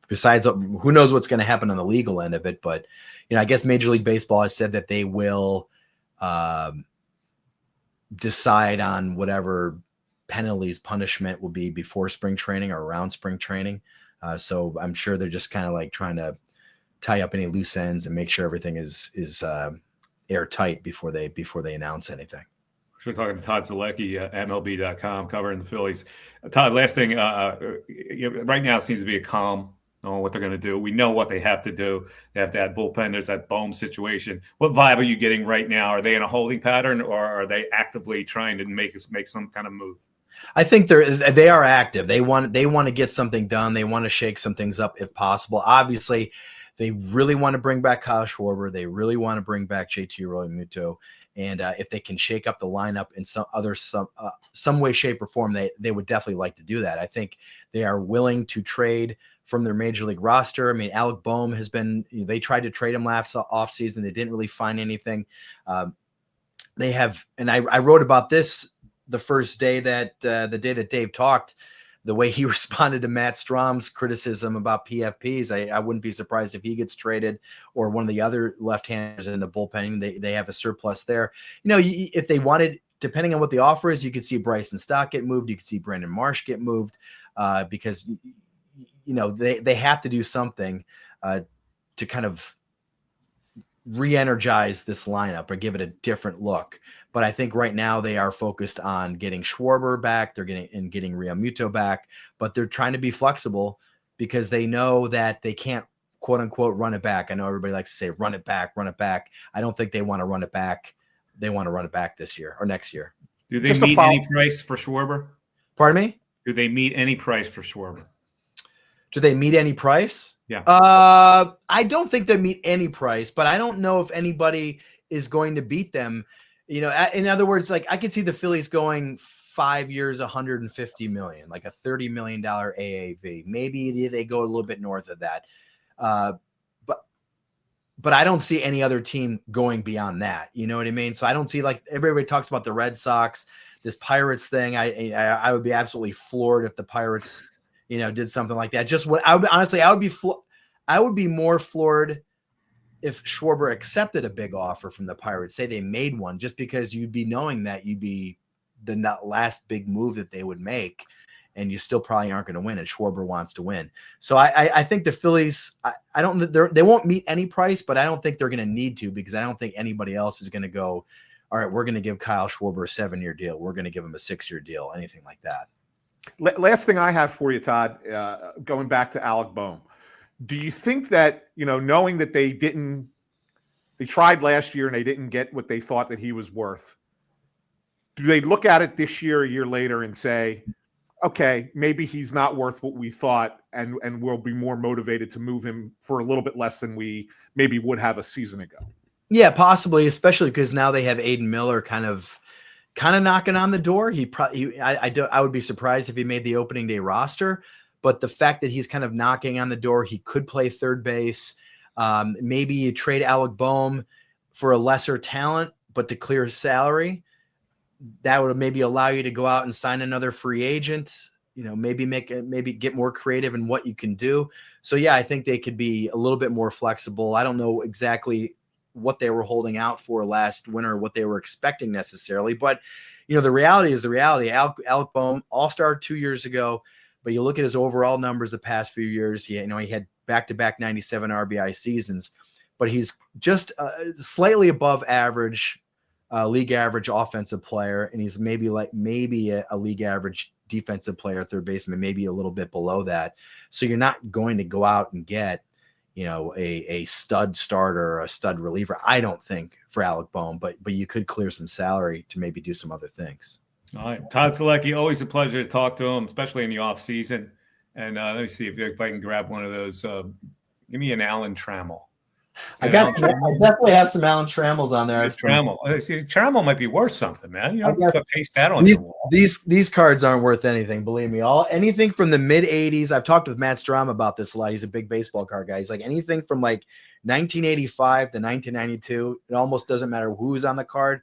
besides, who knows what's going to happen on the legal end of it, but I guess Major League Baseball has said that they will decide on whatever punishment will be before spring training or around spring training. So I'm sure they're just kind of like trying to tie up any loose ends and make sure everything is airtight before they announce anything. We're talking to Todd Zolecki, MLB.com, covering the Phillies. Todd, last thing, right now it seems to be a calm on what they're going to do. We know what they have to do. They have to add bullpen. There's that Bohm situation. What vibe are you getting right now? Are they in a holding pattern, or are they actively trying to make some kind of move? I think they are active. They want to get something done. They want to shake some things up if possible. Obviously, they really want to bring back Kyle Schwarber. They really want to bring back JT Realmuto. And if they can shake up the lineup in some way, shape, or form, they would definitely like to do that. I think they are willing to trade from their major league roster. I mean, Alec Bohm they tried to trade him last offseason. They didn't really find anything. They have, and I wrote about this the first day that the day that Dave talked, the way he responded to Matt Strom's criticism about PFPs. I wouldn't be surprised if he gets traded, or one of the other left-handers in the bullpen. They have a surplus there. If they wanted, depending on what the offer is, you could see Bryson Stott get moved. You could see Brandon Marsh get moved because they have to do something to kind of re-energize this lineup or give it a different look. But I think right now they are focused on getting Schwarber back. They're getting Realmuto back, but they're trying to be flexible because they know that they can't, quote unquote, run it back. I know everybody likes to say run it back. I don't think they want to run it back. They want to run it back this year or next year. Do they meet any price for Schwarber? Pardon me? Do they meet any price for Schwarber? Do they meet any price? Yeah. I don't think they meet any price, but I don't know if anybody is going to beat them. In other words, like I could see the Phillies going 5 years, $150 million, like a $30 million AAV. Maybe they go a little bit north of that. But I don't see any other team going beyond that. You know what I mean? So I don't see, like everybody talks about the Red Sox, this Pirates thing. I would be absolutely floored if the Pirates, did something like that. I would be more floored if Schwarber accepted a big offer from the Pirates, say they made one, just because you'd be knowing that you'd be the last big move that they would make, and you still probably aren't going to win, and Schwarber wants to win. So I think the Phillies, they won't meet any price, but I don't think they're going to need to, because I don't think anybody else is going to go, all right, we're going to give Kyle Schwarber a 7-year deal. We're going to give him a 6-year deal, anything like that. Last thing I have for you, Todd, going back to Alec Bohm. Do you think that, knowing that they tried last year and they didn't get what they thought that he was worth, do they look at it this year, a year later, and say, okay, maybe he's not worth what we thought, and we'll be more motivated to move him for a little bit less than we maybe would have a season ago? Yeah, possibly, especially because now they have Aiden Miller kind of knocking on the door. I would be surprised if he made the opening day roster. But the fact that he's kind of knocking on the door, he could play third base. Maybe you trade Alec Bohm for a lesser talent, but to clear his salary. That would maybe allow you to go out and sign another free agent. Maybe get more creative in what you can do. So yeah, I think they could be a little bit more flexible. I don't know exactly what they were holding out for last winter, what they were expecting necessarily, but the reality is the reality. Alec Bohm, All-Star 2 years ago. But you look at his overall numbers the past few years, he had back-to-back 97 RBI seasons, but he's just slightly above average, league average offensive player, and he's maybe a league average defensive player, third baseman, maybe a little bit below that. So you're not going to go out and get, a stud starter or a stud reliever, I don't think, for Alec Bohm, but you could clear some salary to maybe do some other things. All right. Todd Zolecki, always a pleasure to talk to him, especially in the off season. And let me see if I can grab one of those. Give me an Alan Trammell. I definitely have some Alan Trammels on there. Trammell. Trammell might be worth something, man. You don't paste that on your wall. These cards aren't worth anything, believe me. Anything from the mid 80s. I've talked with Matt Strom about this a lot. He's a big baseball card guy. He's like anything from like 1985 to 1992. It almost doesn't matter who's on the card.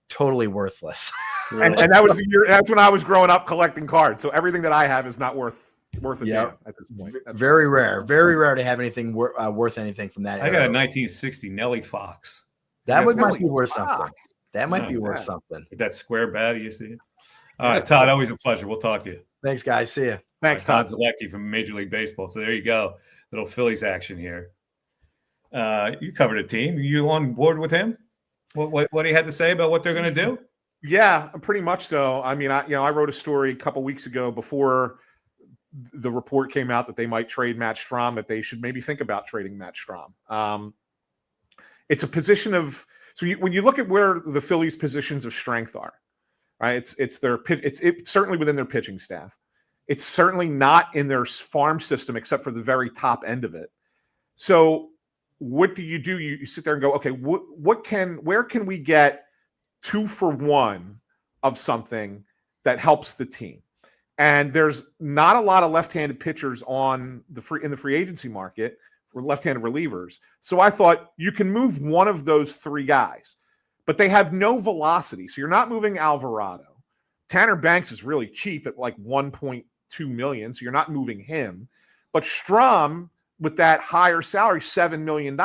Totally worthless. And that was the year. That's when I was growing up collecting cards. So everything that I have is not worth worth a Yeah. damn at this point. That's Very rare to have anything worth anything from that I era. got a 1960 Nellie Fox. That That's must be Nelly worth Fox. something. That might be Yeah. worth something. With that square bat, you see. All right, Todd, always a pleasure. We'll talk to you. Thanks, guys. See you. Thanks, Todd Todd. Zolecki from Major League Baseball. So there you go. Little Phillies action here. You covered a team. You on board with him? What he had to say about what they're going to do? Yeah, pretty much so. I mean, I wrote a story a couple weeks ago before the report came out that they might trade Matt Strahm, that they should maybe think about trading Matt Strahm. It's a position of when you look at where the Phillies' positions of strength are, right? It's certainly within their pitching staff. It's certainly not in their farm system except for the very top end of it. So what do? You sit there and go, okay, where can we get 2-for-1 of something that helps the team? And there's not a lot of left-handed pitchers in the free agency market for left-handed relievers. So I thought you can move one of those three guys, but they have no velocity. So you're not moving Alvarado. Tanner Banks is really cheap at like $1.2 million, so you're not moving him. But Strahm, with that higher salary, $7 million,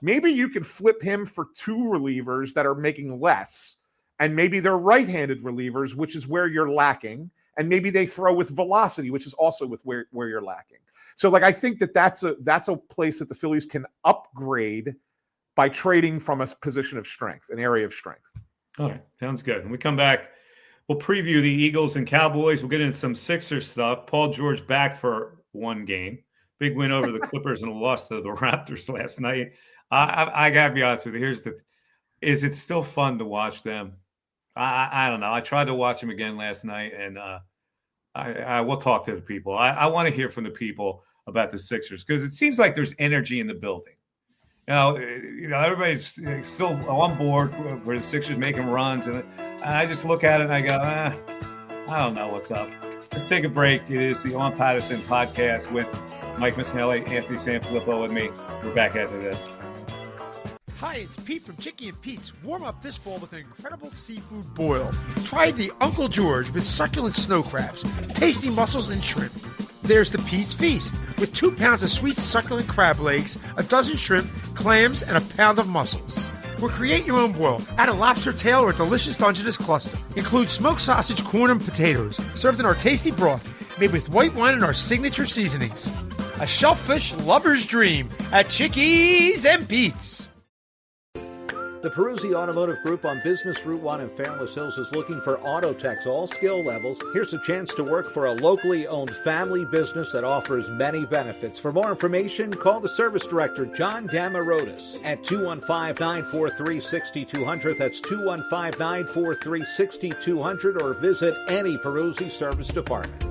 maybe you could flip him for two relievers that are making less, and maybe they're right-handed relievers, which is where you're lacking, and maybe they throw with velocity, which is also with where you're lacking. So, I think that's a place that the Phillies can upgrade by trading from a position of strength, an area of strength. All right, sounds good. When we come back, we'll preview the Eagles and Cowboys. We'll get into some Sixers stuff. Paul George back for one game. Big win over the Clippers and a loss to the Raptors last night. I got to be honest with you. Is it still fun to watch them? I don't know. I tried to watch them again last night, and I will talk to the people. I want to hear from the people about the Sixers because it seems like there's energy in the building. Everybody's still on board for the Sixers making runs, and I just look at it and I go, I don't know what's up. Let's take a break. It is the On Pattison podcast with Mike Missinelli, Anthony Sanfilippo, and me. We're back after this. Hi, it's Pete from Chicky and Pete's. Warm up this fall with an incredible seafood boil. Try the Uncle George with succulent snow crabs, tasty mussels, and shrimp. There's the Pete's Feast with 2 pounds of sweet succulent crab legs, a dozen shrimp, clams, and a pound of mussels. Or create your own boil. Add a lobster tail or a delicious Dungeness cluster. Include smoked sausage, corn, and potatoes, served in our tasty broth, made with white wine and our signature seasonings. A shellfish lover's dream at Chickies and Pete's. The Peruzzi Automotive Group on Business Route 1 in Fairless Hills is looking for auto techs, all skill levels. Here's a chance to work for a locally owned family business that offers many benefits. For more information, call the service director, John Damarotis, at 215-943-6200. That's 215-943-6200, or visit any Peruzzi service department.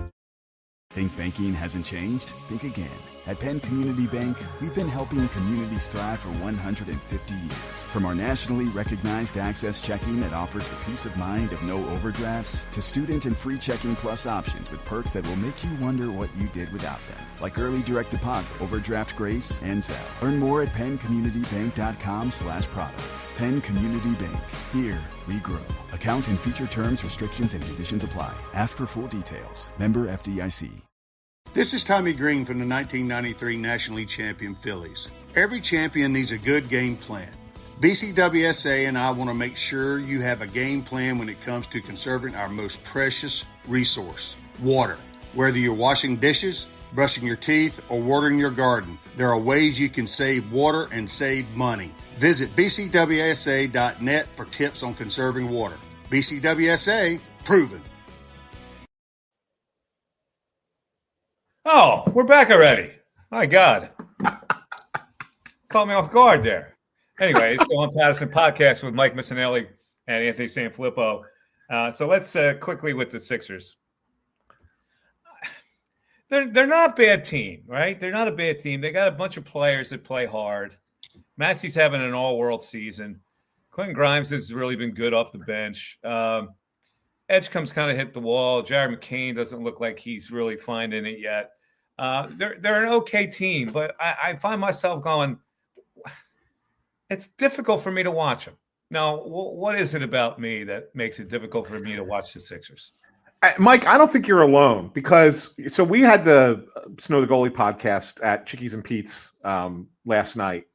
Think banking hasn't changed? Think again. At Penn Community Bank, we've been helping communities thrive for 150 years. From our nationally recognized Access Checking that offers the peace of mind of no overdrafts, to student and free checking plus options with perks that will make you wonder what you did without them, like early direct deposit, overdraft grace, and Zelle. Learn more at PennCommunityBank.com/products. Penn Community Bank. Here we grow. Account and feature terms, restrictions, and conditions apply. Ask for full details. Member FDIC. This is Tommy Green from the 1993 National League champion Phillies. Every champion needs a good game plan. BCWSA and I want to make sure you have a game plan when it comes to conserving our most precious resource, water. Whether you're washing dishes, brushing your teeth, or watering your garden, there are ways you can save water and save money. Visit bcwsa.net for tips on conserving water. BCWSA, proven. Oh, we're back already. My God. Caught me off guard there. Anyway, it's the On Pattison podcast with Mike Missinelli and Anthony Sanfilippo. So let's quickly with the Sixers. They're not a bad team, right? They're not a bad team. They got a bunch of players that play hard. Maxey's having an all-world season. Quentin Grimes has really been good off the bench. Edge comes kind of hit the wall. Jared McCain doesn't look like he's really finding it yet. They're an okay team, but I find myself going, it's difficult for me to watch them. Now, what is it about me that makes it difficult for me to watch the Sixers? Mike, I don't think you're alone because we had the Snow the Goalie podcast at Chickies and Pete's last night.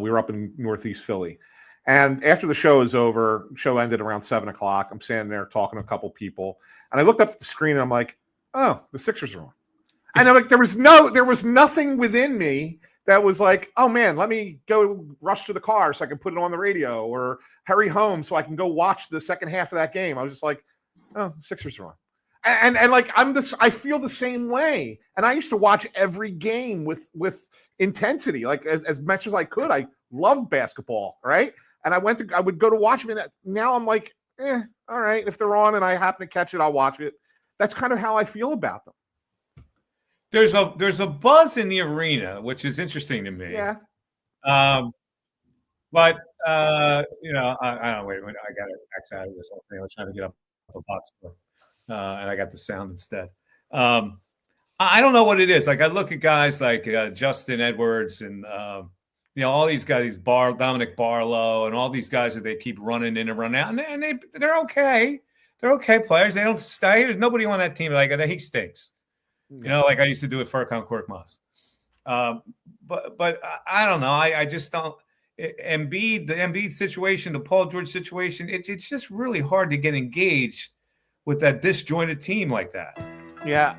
We were up in Northeast Philly. And after the show is over, show ended around 7:00. I'm standing there talking to a couple people. And I looked up at the screen and I'm like, oh, the Sixers are on. And I'm like, there was nothing within me that was like, oh man, let me go rush to the car so I can put it on the radio or hurry home so I can go watch the second half of that game. I was just like, oh, the Sixers are on. And like I feel the same way. And I used to watch every game with intensity, like as much as I could. I love basketball, right? And I would go to watch them. And now I'm like, all right, if they're on and I happen to catch it, I'll watch it. That's kind of how I feel about them. There's a buzz in the arena, which is interesting to me. Yeah. But I don't know. Wait, I got to X out of this whole thing. I was trying to get up a box score, and I got the sound instead. I don't know what it is. Like I look at guys like Justin Edwards and all these guys, Dominic Barlow, and all these guys that they keep running in and running out, and they're okay. They're okay players. They don't stay. There's nobody on that team like he stinks. Like I used to do with Furkan Korkmaz. But I don't know. I just don't. The Embiid situation, the Paul George situation, it's just really hard to get engaged with that disjointed team like that. Yeah.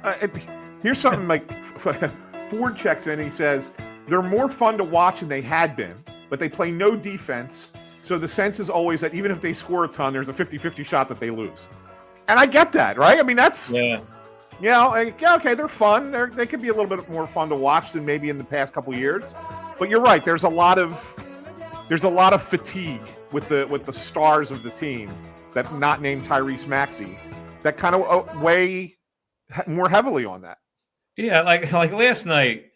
Here's something like Ford checks in and he says, they're more fun to watch than they had been, but they play no defense. So the sense is always that even if they score a ton, there's a 50-50 shot that they lose. And I get that, right? I mean, that's, okay, they're fun. They could be a little bit more fun to watch than maybe in the past couple years. But you're right. There's a lot of fatigue with the stars of the team that not named Tyrese Maxey that kind of weigh more heavily on that. Yeah, like last night,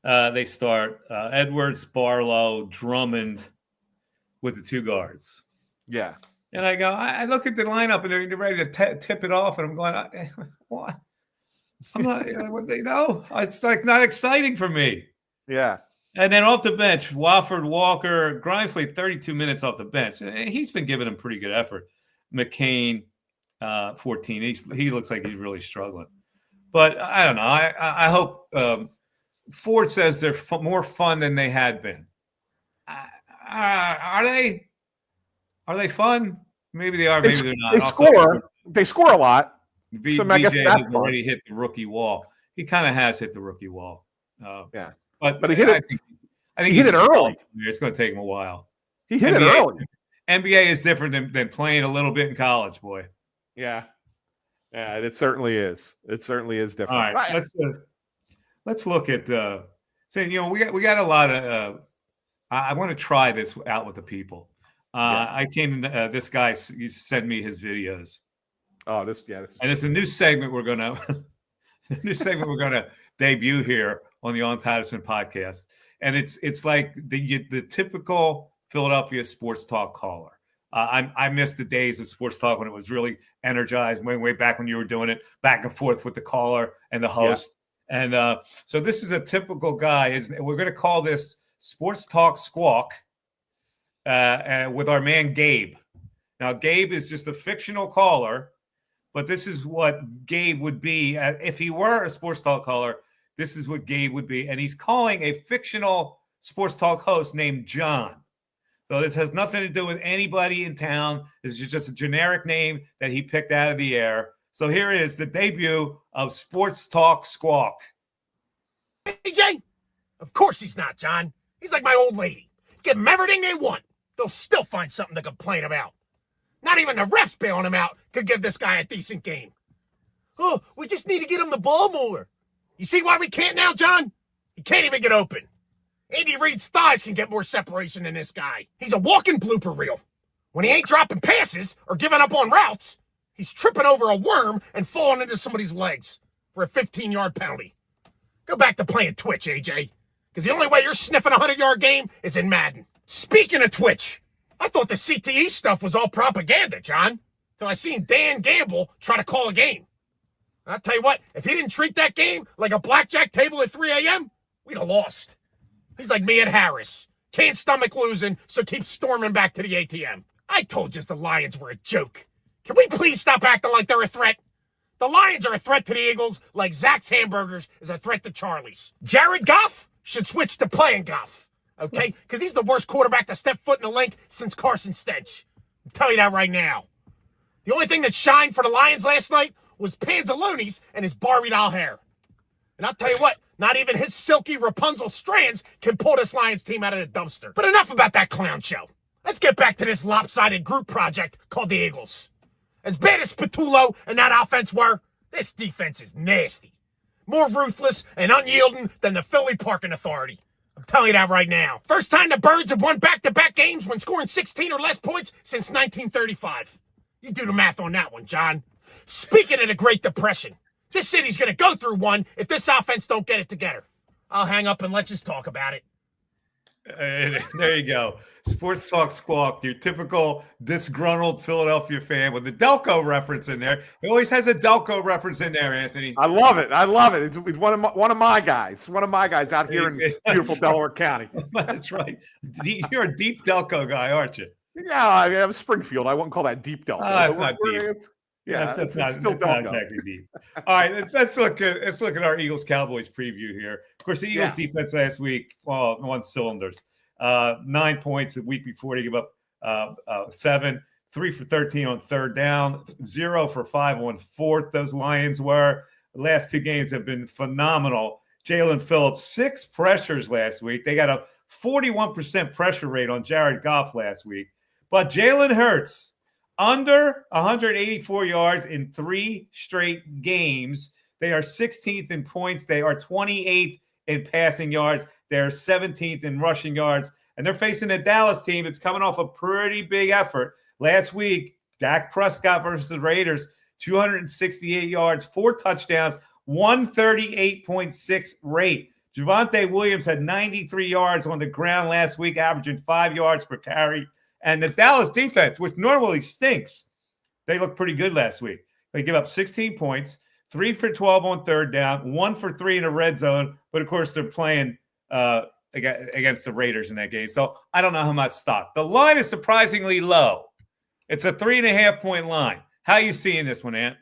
they start Edwards, Barlow, Drummond with the two guards. Yeah. And I look at the lineup and they're ready to tip it off, and I'm going, what? I'm not, it's like not exciting for me. Yeah. And then off the bench, Wofford, Walker, Grimes played 32 minutes off the bench. He's been giving him pretty good effort. McCain, 14. He looks like he's really struggling. But I don't know. I hope Ford says they're more fun than they had been. Are they? Are they fun? Maybe they are. Maybe they're not. They score a lot. BJ has already hit the rookie wall. He kind of has hit the rookie wall. Yeah. But he hit it. I think he hit it early. It's going to take him a while. He hit it early. NBA is different than playing a little bit in college, boy. Yeah. Yeah, it certainly is. It certainly is different. All right, let's look at we got a lot of I want to try this out with the people. I came this guy sent me his videos. Oh, this and it's a new segment we're gonna debut here on the On Pattison podcast, and it's like the typical Philadelphia sports talk caller. I miss the days of sports talk when it was really energized, way back when you were doing it back and forth with the caller and the host. Yeah. And so this is a typical guy. We're going to call this Sports Talk Squawk with our man Gabe. Now, Gabe is just a fictional caller, but this is what Gabe would be. If he were a sports talk caller, this is what Gabe would be. And he's calling a fictional sports talk host named John. So this has nothing to do with anybody in town. This is just a generic name that he picked out of the air. So here is the debut of Sports Talk Squawk. AJ? Of course he's not, John. He's like my old lady. Give them everything they want. They'll still find something to complain about. Not even the refs bailing him out could give this guy a decent game. Oh, we just need to get him the ball more. You see why we can't now, John? He can't even get open. Andy Reid's thighs can get more separation than this guy. He's a walking blooper reel. When he ain't dropping passes or giving up on routes, he's tripping over a worm and falling into somebody's legs for a 15-yard penalty. Go back to playing Twitch, AJ, because the only way you're sniffing a 100-yard game is in Madden. Speaking of Twitch, I thought the CTE stuff was all propaganda, John, till I seen Dan Gamble try to call a game. I'll tell you what, if he didn't treat that game like a blackjack table at 3 a.m., we'd have lost. He's like me and Harris. Can't stomach losing, so keep storming back to the ATM. I told you the Lions were a joke. Can we please stop acting like they're a threat? The Lions are a threat to the Eagles like Zach's Hamburgers is a threat to Charlie's. Jared Goff should switch to playing Goff, okay? Because he's the worst quarterback to step foot in the link since Carson Stench. I'm telling you that right now. The only thing that shined for the Lions last night was Panzalooni's and his Barbie doll hair. And I'll tell you what, not even his silky Rapunzel strands can pull this Lions team out of the dumpster. But enough about that clown show. Let's get back to this lopsided group project called the Eagles. As bad as Spatullo and that offense were, this defense is nasty. More ruthless and unyielding than the Philly Parking Authority. I'm telling you that right now. First time the Birds have won back-to-back games when scoring 16 or less points since 1935. You do the math on that one, John. Speaking of the Great Depression, this city's going to go through one if this offense don't get it together. I'll hang up and let's just talk about it. There you go. Sports Talk Squawk, your typical disgruntled Philadelphia fan with the Delco reference in there. He always has a Delco reference in there, Anthony. I love it. It's one of my guys. One of my guys out here in beautiful Delaware County. That's right. You're a deep Delco guy, aren't you? Yeah, I am Springfield. I wouldn't call that deep Delco. It's not deep. That's not still not exactly deep. All right, let's look at our Eagles Cowboys preview here. Of course, the Eagles defense last week, on cylinders. 9 points the week before. They give up 7, 3 for 13 on third down, 0 for 5 on fourth. Those Lions were. The last 2 games have been phenomenal. Jalen Phillips, 6 pressures last week. They got a 41% pressure rate on Jared Goff last week. But Jalen Hurts, under 184 yards in 3 straight games. They are 16th in points. They are 28th in passing yards. They're 17th in rushing yards. And they're facing a Dallas team that's coming off a pretty big effort. Last week, Dak Prescott versus the Raiders, 268 yards, 4 touchdowns, 138.6 rate. Javonte Williams had 93 yards on the ground last week, averaging 5 yards per carry. And the Dallas defense, which normally stinks, they looked pretty good last week. They give up 16 points, 3 for 12 on third down, 1 for 3 in the red zone. But, of course, they're playing against the Raiders in that game. So I don't know how much stock. The line is surprisingly low. It's a 3.5-point line. How are you seeing this one, Ant?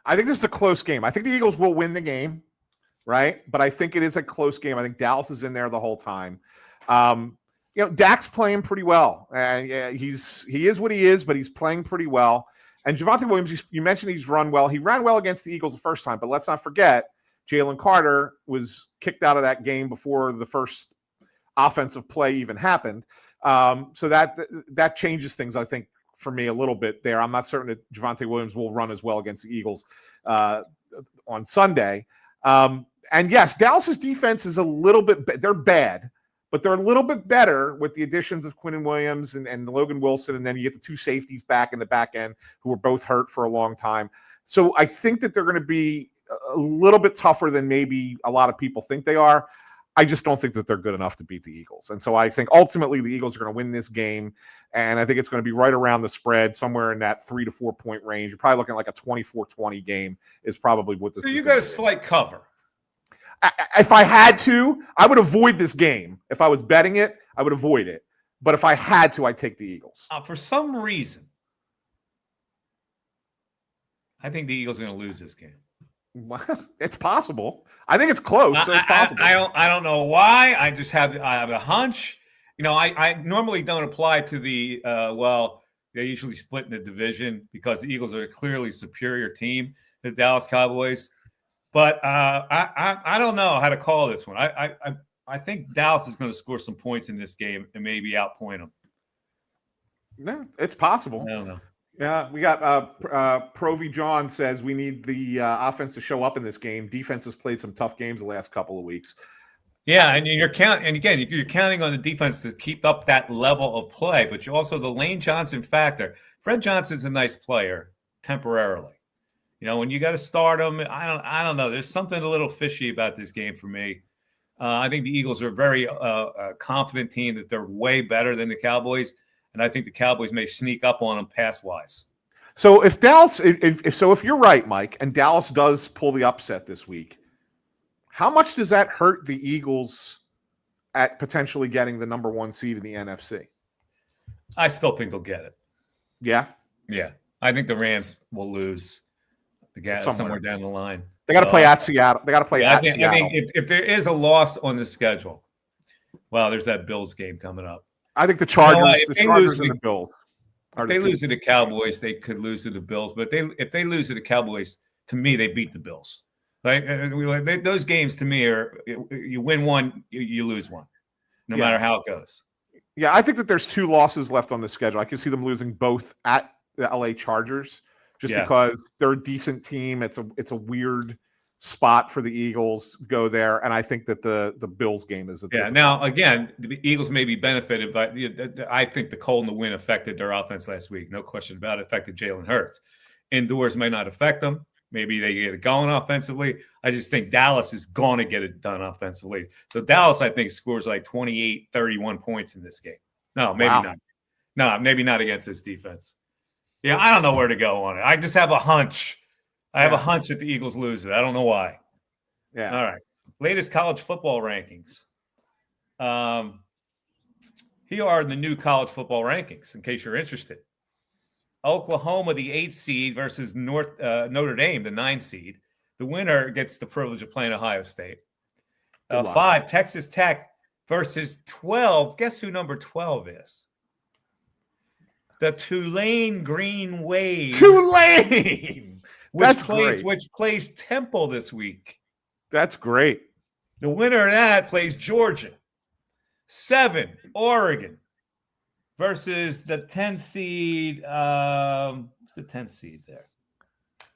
I think this is a close game. I think the Eagles will win the game, right? But I think it is a close game. I think Dallas is in there the whole time. Dak's playing pretty well. And he is what he is, but he's playing pretty well. And Javonte Williams, you mentioned he's run well. He ran well against the Eagles the first time, but let's not forget Jalen Carter was kicked out of that game before the first offensive play even happened. So that changes things, I think, for me a little bit there. I'm not certain that Javonte Williams will run as well against the Eagles on Sunday. And yes, Dallas's defense is a little bit – they're bad, but they're a little bit better with the additions of Quinnen Williams and Logan Wilson, and then you get the 2 safeties back in the back end who were both hurt for a long time. So I think that they're going to be a little bit tougher than maybe a lot of people think they are. I just don't think that they're good enough to beat the Eagles. And so I think ultimately the Eagles are going to win this game, and I think it's going to be right around the spread, somewhere in that 3 to 4 point range. You're probably looking at like a 24-20 game is probably what this is. So you got a slight cover. If I had to, I would avoid this game. If I was betting it, I would avoid it. But if I had to, I'd take the Eagles. For some reason, I think the Eagles are going to lose this game. It's possible. I think it's close. So it's possible. I don't know why. I have a hunch. I normally don't apply to the they usually split in the division because the Eagles are a clearly superior team, the Dallas Cowboys. But I don't know how to call this one. I think Dallas is going to score some points in this game and maybe outpoint them. No, it's possible. I don't know. Yeah, we got Provi John says we need the offense to show up in this game. Defense has played some tough games the last couple of weeks. Yeah, and you're counting on the defense to keep up that level of play, but you also the Lane Johnson factor. Fred Johnson's a nice player temporarily. When you got to start him, I don't know. There's something a little fishy about this game for me. I think the Eagles are a very confident team that they're way better than the Cowboys. And I think the Cowboys may sneak up on them pass-wise. So if Dallas, if you're right, Mike, and Dallas does pull the upset this week, how much does that hurt the Eagles at potentially getting the number 1 seed in the NFC? I still think they'll get it. Yeah? Yeah. I think the Rams will lose. again, somewhere down the line. They got to play at Seattle. They got to play at Seattle. I think if there is a loss on the schedule, well, there's that Bills game coming up. I think the Chargers, the Chargers and the Bills. If they lose to the Cowboys, they could lose to the Bills. But if they lose to the Cowboys, to me, they beat the Bills. Like those games, to me, are you win one, you lose one, no matter how it goes. Yeah, I think that there's 2 losses left on the schedule. I can see them losing both at the LA Chargers, just because they're a decent team. It's a weird spot for the Eagles go there, and I think that the Bills game is Now again, the Eagles may be benefited by. I think the cold and the wind affected their offense last week. No question about it. Affected Jalen Hurts. Indoors may not affect them. Maybe they get it going offensively. I just think Dallas is going to get it done offensively. So Dallas, I think, scores like 28, 31 points in this game. No, maybe not. No, maybe not against this defense. Yeah, I don't know where to go on it. I just have a hunch. I have a hunch that the Eagles lose it. I don't know why. Yeah. All right. Latest college football rankings. Here are the new college football rankings, in case you're interested. Oklahoma, the 8th seed, versus Notre Dame, the 9th seed. The winner gets the privilege of playing Ohio State. 5, Texas Tech versus 12. Guess who number 12 is? The Tulane Green Wave. Tulane! Which plays Temple this week. That's great. The winner of that plays Georgia. 7, Oregon versus the 10th seed. What's the 10th seed there?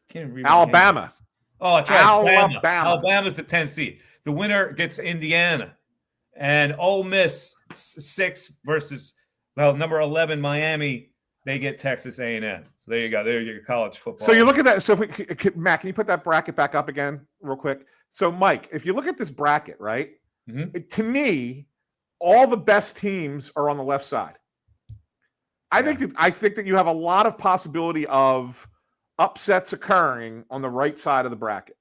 Can't read Alabama. Oh, that's right. Alabama's the 10th seed. The winner gets Indiana. And Ole Miss, 6 versus, number 11, Miami. They get Texas A&M. So there you go. There's your college football. So you look at that. So Matt, can you put that bracket back up again real quick? So Mike, if you look at this bracket, right, to me, all the best teams are on the left side. I think that you have a lot of possibility of upsets occurring on the right side of the bracket.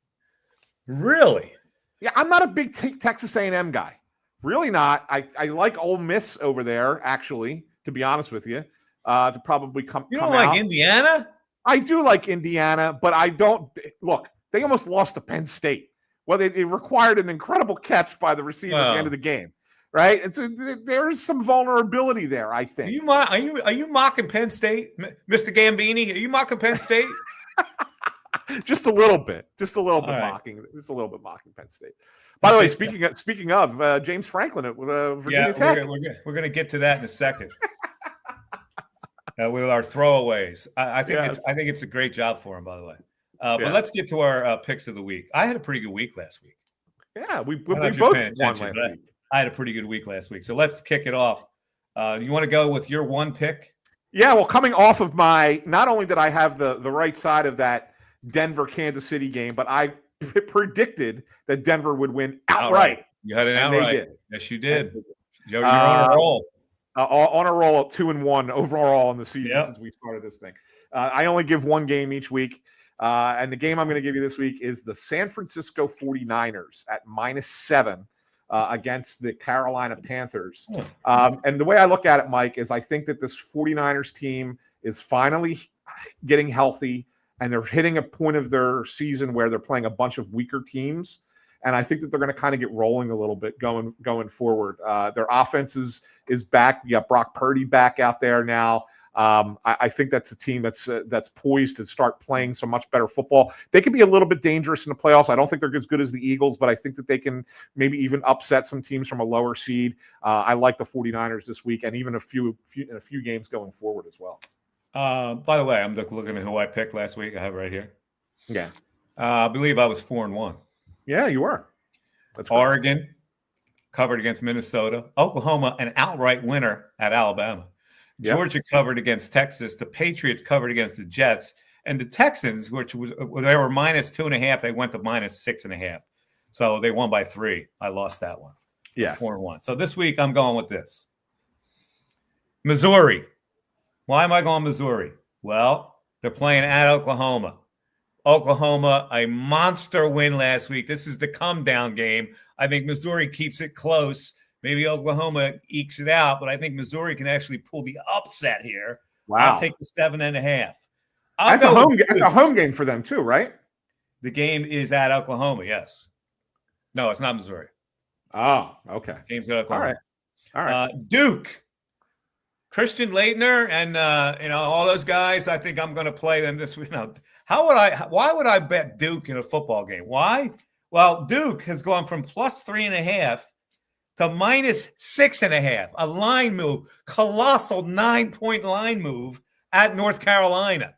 Really? Yeah, I'm not a big Texas A&M guy. Really not. I like Ole Miss over there, actually, to be honest with you. To probably come. You don't like Indiana? I do like Indiana, but I don't. Look, they almost lost to Penn State. Well, it required an incredible catch by the receiver at the end of the game, right? And so there's some vulnerability there, I think. Are you mocking Penn State, Mr. Gambini? Are you mocking Penn State? Just a little bit. Just a little bit mocking. Just a little bit mocking Penn State. By the way, speaking of James Franklin at Virginia Tech, we're going to get to that in a second. With our throwaways, I think it's a great job for him, by the way. But let's get to our picks of the week. I had a pretty good week last week. Yeah, we both won last week. I had a pretty good week last week. So let's kick it off. You want to go with your one pick? Yeah, well, coming off of not only did I have the right side of that Denver-Kansas City game, but I predicted that Denver would win outright. You had an outright. Yes, you did. You're on a roll. On a roll at 2-1 overall in the season since we started this thing. I only give one game each week. And the game I'm going to give you this week is the San Francisco 49ers at -7 against the Carolina Panthers. And the way I look at it, Mike, is I think that this 49ers team is finally getting healthy, and they're hitting a point of their season where they're playing a bunch of weaker teams. And I think that they're going to kind of get rolling a little bit going forward. Their offense is back. You got Brock Purdy back out there now. I think that's a team that's poised to start playing some much better football. They could be a little bit dangerous in the playoffs. I don't think they're as good as the Eagles, but I think that they can maybe even upset some teams from a lower seed. I like the 49ers this week, and even a few games going forward as well. By the way, I'm looking at who I picked last week. I have it right here. Yeah. I believe I was 4-1. Yeah, you were. That's Oregon covered against Minnesota. Oklahoma, an outright winner at Alabama. Yep. Georgia covered against Texas. The Patriots covered against the Jets. And the Texans, they were -2.5, they went to -6.5. So they won by 3. I lost that one. Yeah. 4-1. So this week I'm going with this. Missouri. Why am I going Missouri? Well, they're playing at Oklahoma. Oklahoma, a monster win last week. This is the come-down game. I think Missouri keeps it close. Maybe Oklahoma ekes it out, but I think Missouri can actually pull the upset here. Wow. I'll take the 7.5. That's a home game for them too, right? The game is at Oklahoma. Yes. No, it's not Missouri. Oh, okay. Game's at Oklahoma. All right. Duke. Christian Laettner and all those guys. I think I'm going to play them this week. Why would I bet Duke in a football game? Why? Well, Duke has gone from +3.5 to -6.5. A line move, colossal 9-point line move at North Carolina.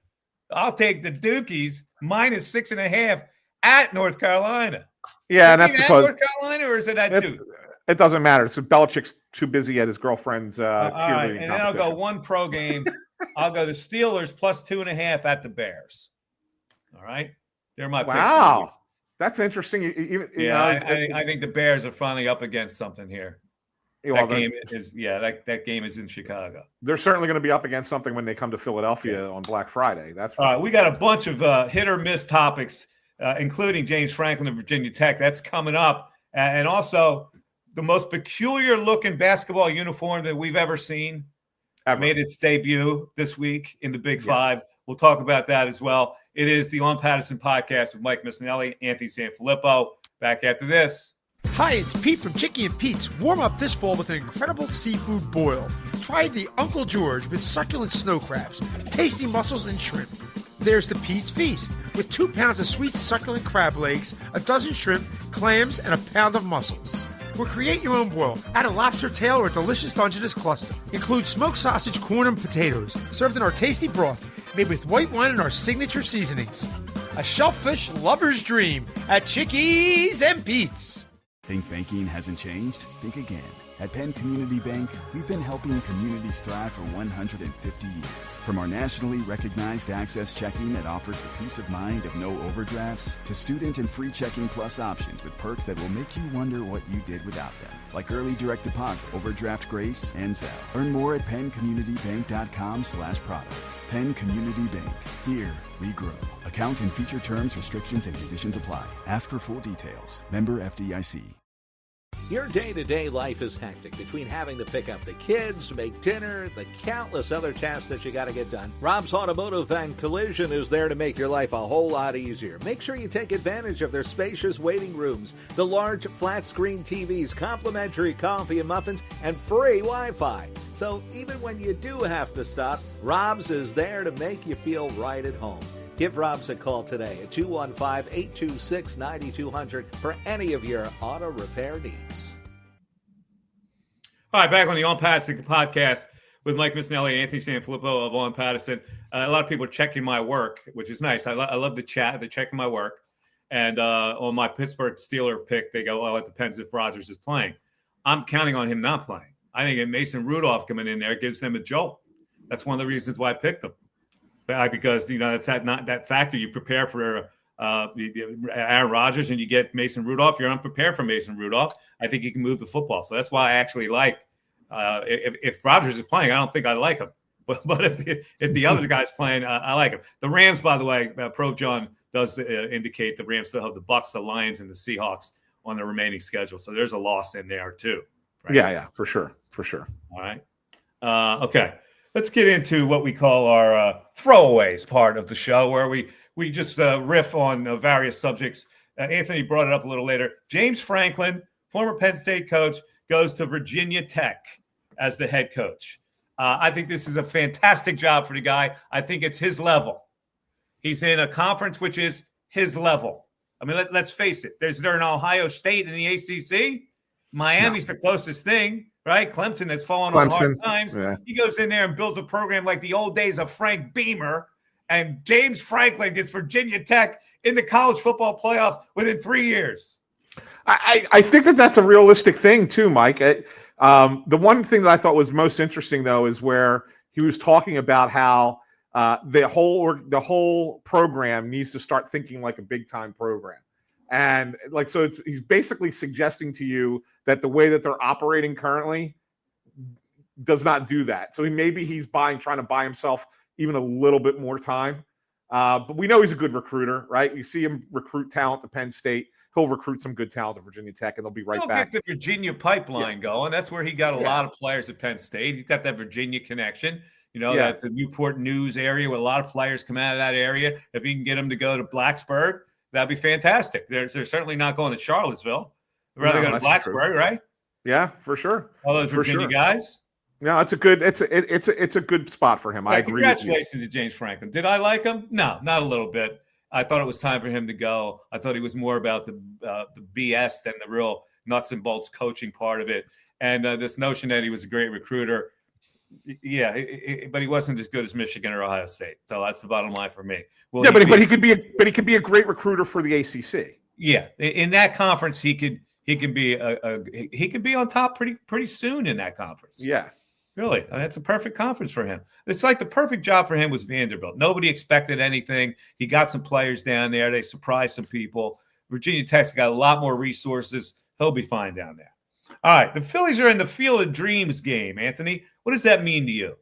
I'll take the Dukies -6.5 at North Carolina. Yeah, and that's because at North Carolina, or is it at Duke? It doesn't matter. So Belichick's too busy at his girlfriend's cheerleading right. And then I'll go competition. one pro game. I'll go the Steelers +2.5 at the Bears. All right, they're my picks. Wow, that's interesting. I think the Bears are finally up against something here. Well, that game is in Chicago. They're certainly going to be up against something when they come to Philadelphia on Black Friday. That's all right. We got a bunch of hit or miss topics, including James Franklin of Virginia Tech. That's coming up, and also the most peculiar looking basketball uniform that we've ever seen. Made its debut this week in the Big Five. We'll talk about that as well. It is the On Pattison podcast with Mike Missinelli, Anthony Sanfilippo. Back after this. Hi, it's Pete from Chicky and Pete's. Warm up this fall with an incredible seafood boil. Try the Uncle George with succulent snow crabs, tasty mussels, and shrimp. There's the Pete's Feast with 2 pounds of sweet succulent crab legs, a dozen shrimp, clams, and a pound of mussels. Or create your own boil. Add a lobster tail or a delicious Dungeness cluster. Include smoked sausage, corn, and potatoes, served in our tasty broth, made with white wine and our signature seasonings. A shellfish lover's dream at Chickies and Pete's. Think banking hasn't changed? Think again. At Penn Community Bank, we've been helping communities thrive for 150 years. From our nationally recognized Access Checking that offers the peace of mind of no overdrafts, to student and free checking plus options with perks that will make you wonder what you did without them, like early direct deposit, overdraft grace, and Zelle. Learn more at PennCommunityBank.com/products. Penn Community Bank. Here we grow. Account and feature terms, restrictions, and conditions apply. Ask for full details. Member FDIC. Your day-to-day life is hectic between having to pick up the kids, make dinner, the countless other tasks that you got to get done. Rob's Automotive and Collision is there to make your life a whole lot easier. Make sure you take advantage of their spacious waiting rooms, the large flat-screen TVs, complimentary coffee and muffins, and free Wi-Fi. So even when you do have to stop, Rob's is there to make you feel right at home. Give Rob's a call today at 215-826-9200 for any of your auto repair needs. All right, back on the On Pattison podcast with Mike Missinelli, Anthony Sanfilippo of On Pattison. A lot of people are checking my work, which is nice. I love the chat. They're checking my work. And on my Pittsburgh Steeler pick, they go, it depends if Rodgers is playing. I'm counting on him not playing. I think Mason Rudolph coming in there gives them a jolt. That's one of the reasons why I picked them. Because it's that factor. You prepare for the Aaron Rodgers and you get Mason Rudolph. You're unprepared for Mason Rudolph. I think he can move the football. So that's why I actually like if Rodgers is playing, I don't think I like him. But if the other guy's playing, I like him. The Rams, by the way, Pro John does indicate the Rams still have the Bucs, the Lions, and the Seahawks on the remaining schedule. So there's a loss in there too. Right? Yeah, for sure. All right. Okay. Let's get into what we call our throwaways part of the show, where we just riff on various subjects. Anthony brought it up a little later. James Franklin, former Penn State coach, goes to Virginia Tech as the head coach. I think this is a fantastic job for the guy. I think it's his level. He's in a conference which is his level. I mean, let's face it. There's an Ohio State in the ACC. Miami's the closest thing. Right? Clemson has fallen on hard times. Yeah. He goes in there and builds a program like the old days of Frank Beamer, and James Franklin gets Virginia Tech in the college football playoffs within 3 years. I think that's a realistic thing too, Mike. The one thing that I thought was most interesting, though, is where he was talking about how the whole program needs to start thinking like a big-time program. And he's basically suggesting to you that the way that they're operating currently does not do that. So he's trying to buy himself even a little bit more time. But we know he's a good recruiter, right? You see him recruit talent to Penn State. He'll recruit some good talent to Virginia Tech, and they'll be right back. Get the Virginia pipeline going. That's where he got a lot of players at Penn State. He's got that Virginia connection. That the Newport News area where a lot of players come out of that area. If he can get them to go to Blacksburg, that'd be fantastic. They're certainly not going to Charlottesville. They'd rather go to Blacksburg, right? Yeah, for sure. All those Virginia guys. No, it's a good spot for him. I agree. Congratulations to James Franklin. Did I like him? No, not a little bit. I thought it was time for him to go. I thought he was more about the BS than the real nuts and bolts coaching part of it. And this notion that he was a great recruiter, yeah, but he wasn't as good as Michigan or Ohio State. So that's the bottom line for me. But he could be a great recruiter for the ACC. Yeah, in that conference, he could be on top pretty soon in that conference. Yeah. Really, that's a perfect conference for him. It's like the perfect job for him was Vanderbilt. Nobody expected anything. He got some players down there. They surprised some people. Virginia Tech's got a lot more resources. He'll be fine down there. All right, the Phillies are in the Field of Dreams game, Anthony. What does that mean to you?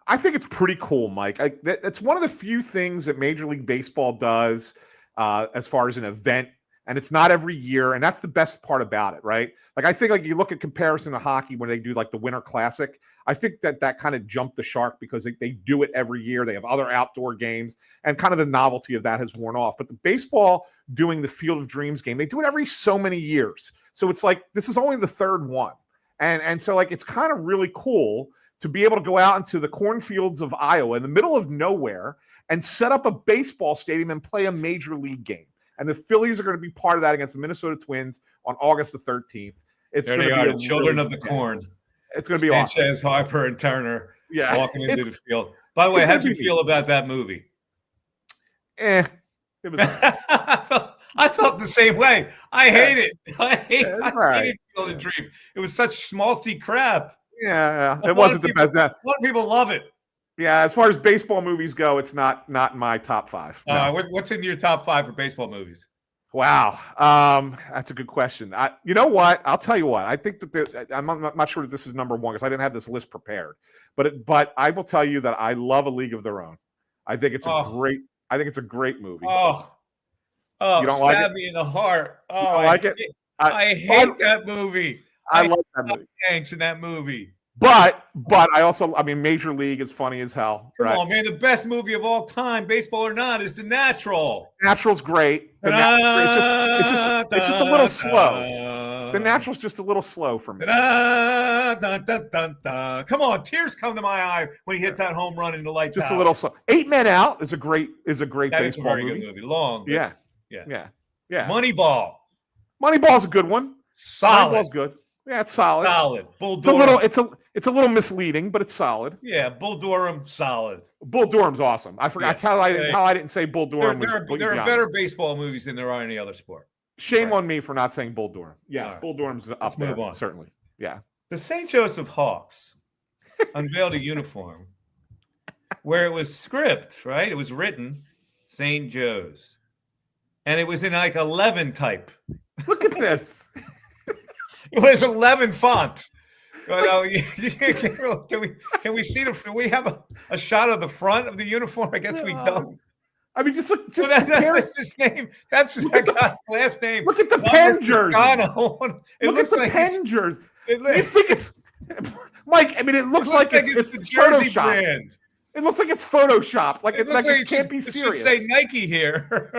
I think it's pretty cool, Mike. That's one of the few things that Major League Baseball does as far as an event. And it's not every year, and that's the best part about it, right? Like I think, like you look at comparison to hockey when they do like the Winter Classic. I think that kind of jumped the shark because they do it every year. They have other outdoor games, and kind of the novelty of that has worn off. But the baseball doing the Field of Dreams game, they do it every so many years. So it's like this is only the third one, and so like it's kind of really cool to be able to go out into the cornfields of Iowa in the middle of nowhere and set up a baseball stadium and play a major league game. And the Phillies are going to be part of that against the Minnesota Twins on August the 13th. There they are, the children of the corn. It's going to be awesome. Sanchez, Harper, and Turner walking into the field. By the way, how did you feel about that movie? It was. I felt the same way. I hate it. I hated Field of Dreams. It was such schmaltzy crap. Yeah, it wasn't the best. A lot of people love it. Yeah, as far as baseball movies go, it's not in my top 5. No. What's in your top 5 for baseball movies? Wow, that's a good question. You know what? I'll tell you what. I think that I'm not sure that this is number 1 because I didn't have this list prepared. But I will tell you that I love A League of Their Own. I think it's a great movie. You don't like stab me in the heart. Oh, I like it. I hate that movie. I love that movie. Hanks in that movie. But I mean, Major League is funny as hell. Come on, man. The best movie of all time, baseball or not, is The Natural. Natural's great. It's just a little slow. The Natural's just a little slow for me. Come on, tears come to my eye when he hits that home run in the light. Just a little slow. 8 Men Out is a great that baseball is a very good movie. Long. Yeah. Moneyball. Moneyball's a good one. Solid. Moneyball's good. Yeah, it's solid. Solid. Bull Durham. It's a little misleading, but it's solid. Yeah, Bull Durham, solid. Bull Durham's awesome. I forgot how I didn't say Bull Durham. There are better baseball movies than there are any other sport. Shame on me for not saying Bull Durham. Yes, right. Bull Durham's up there, certainly. Yeah. The St. Joseph Hawks unveiled a uniform where it was script, right? It was written St. Joe's. And it was in like 11 type. Look at this. It was 11 font. Can we see do we have a shot of the front of the uniform? I guess we don't. I mean, just look. That's his name. That's that guy's last name. Look at the pen jersey. Look at the pen jersey. You think it's Mike? I mean, it looks like it's the jersey Photoshop. Brand. It looks like it's Photoshopped. Like it can't be serious. It should say Nike here.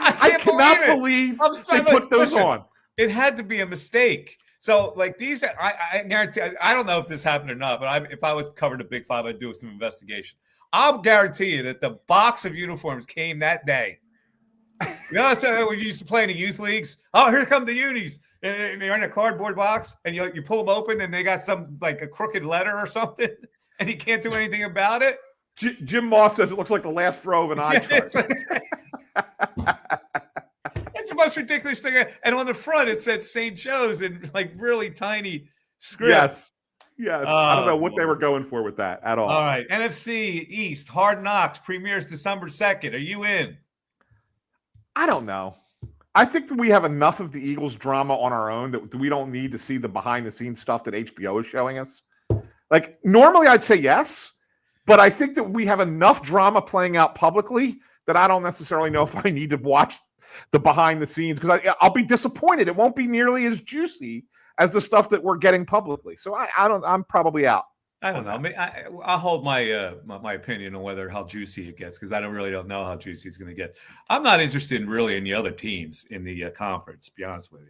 I cannot believe they put those on. It had to be a mistake. So, like these, I guarantee. I don't know if this happened or not, but if I was covered a Big Five, I'd do some investigation. I'll guarantee you that the box of uniforms came that day. You know, so when you used to play in the youth leagues. Oh, here come the unis, and they're in a cardboard box, and you pull them open, and they got some like a crooked letter or something, and you can't do anything about it. Jim Moss says it looks like the last row of an eye chart. It's the most ridiculous thing. And on the front, it said St. Joe's in like really tiny script. Yes. I don't know what they were going for with that at all. All right. NFC East, Hard Knocks premieres December 2nd. Are you in? I don't know. I think that we have enough of the Eagles drama on our own that we don't need to see the behind-the-scenes stuff that HBO is showing us. Like, normally I'd say yes, but I think that we have enough drama playing out publicly that I don't necessarily know if I need to watch the behind the scenes because I'll be disappointed. It won't be nearly as juicy as the stuff that we're getting publicly. So I'm probably out. I don't know. I mean, I'll hold my my opinion on whether how juicy it gets because I don't know how juicy it's going to get. I'm not interested in really in the other teams in the conference, to be honest with you,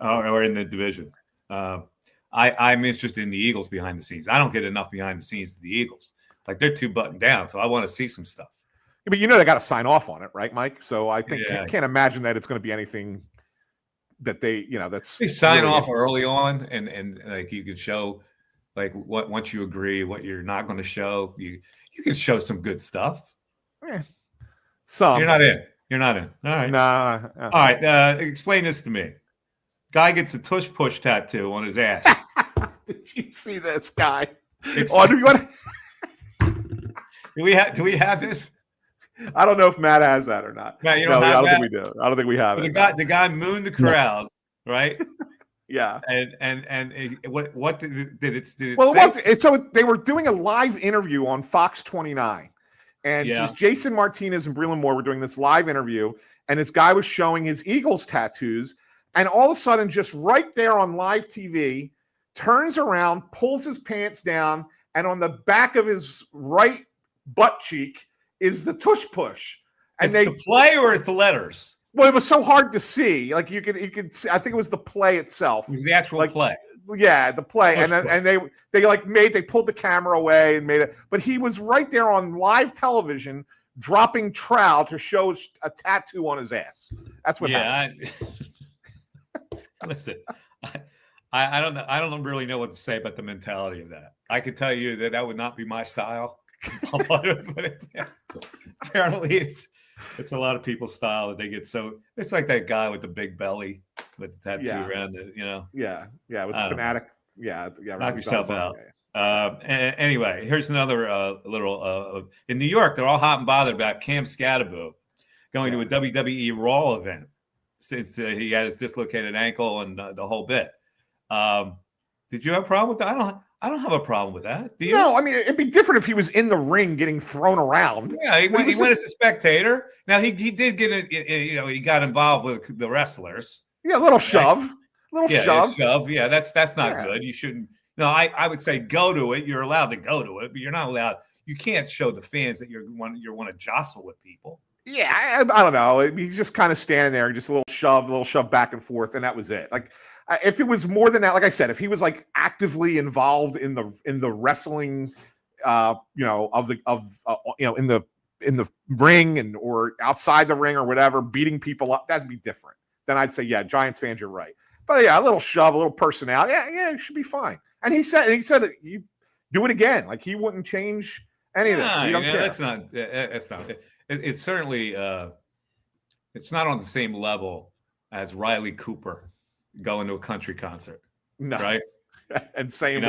or in the division. I'm interested in the Eagles behind the scenes. I don't get enough behind the scenes of the Eagles. Like they're too buttoned down, so I want to see some stuff. But they got to sign off on it, right, Mike? So I think can't imagine that it's going to be anything that they sign really off early on, and like you can show. Like once you agree, what you're not going to show, you can show some good stuff. Some. You're not in. All right. Nah. All right. Explain this to me. Guy gets a tush push tattoo on his ass. Did you see this guy? Do we have this? I don't know if Matt has that or not. Matt, you don't have I don't that? think we do. I don't think we have it. The guy mooned the crowd, right? Yeah, and what did it? Well, say? So they were doing a live interview on Fox 29, and just Jason Martinez and Breland Moore were doing this live interview, and this guy was showing his Eagles tattoos, and all of a sudden, just right there on live TV, turns around, pulls his pants down, and on the back of his right butt cheek is the tush push. And it's the play or it's the letters. Well, it was so hard to see. Like you could see, I think it was the play itself. It was the actual play. Yeah, the play. And they pulled the camera away and made it. But he was right there on live television dropping trowel to show a tattoo on his ass. That's what happened. Listen, I don't know. I don't really know what to say about the mentality of that. I could tell you that would not be my style. But apparently it's a lot of people's style that they get so. It's like that guy with the big belly with the tattoo around it, Yeah, with the fanatic. Yeah. Knock yourself out. Anyway, here's another little. In New York, they're all hot and bothered about Cam Scatterbo going to a WWE Raw event since he had his dislocated ankle and the whole bit. Did you have a problem with that? I don't have a problem with that. Do you? No, I mean it'd be different if he was in the ring getting thrown around. Yeah, he went as a spectator. Now he did get it. He got involved with the wrestlers. Yeah, a little shove, shove. Yeah, that's not good. You shouldn't. No, I would say go to it. You're allowed to go to it, but you're not allowed. You can't show the fans that you want to jostle with people. Yeah, I don't know. He's just kind of standing there, just a little shove back and forth, and that was it. Like. If it was more than that, like I said, if he was like actively involved in the wrestling, in the ring and or outside the ring or whatever, beating people up, that'd be different. Then I'd say, yeah, Giants fans, you're right. But yeah, a little shove, a little personality, yeah, it should be fine. And he said that you do it again, like he wouldn't change anything. He don't care. That's not. It's certainly it's not on the same level as Riley Cooper going to a country concert, right? And same.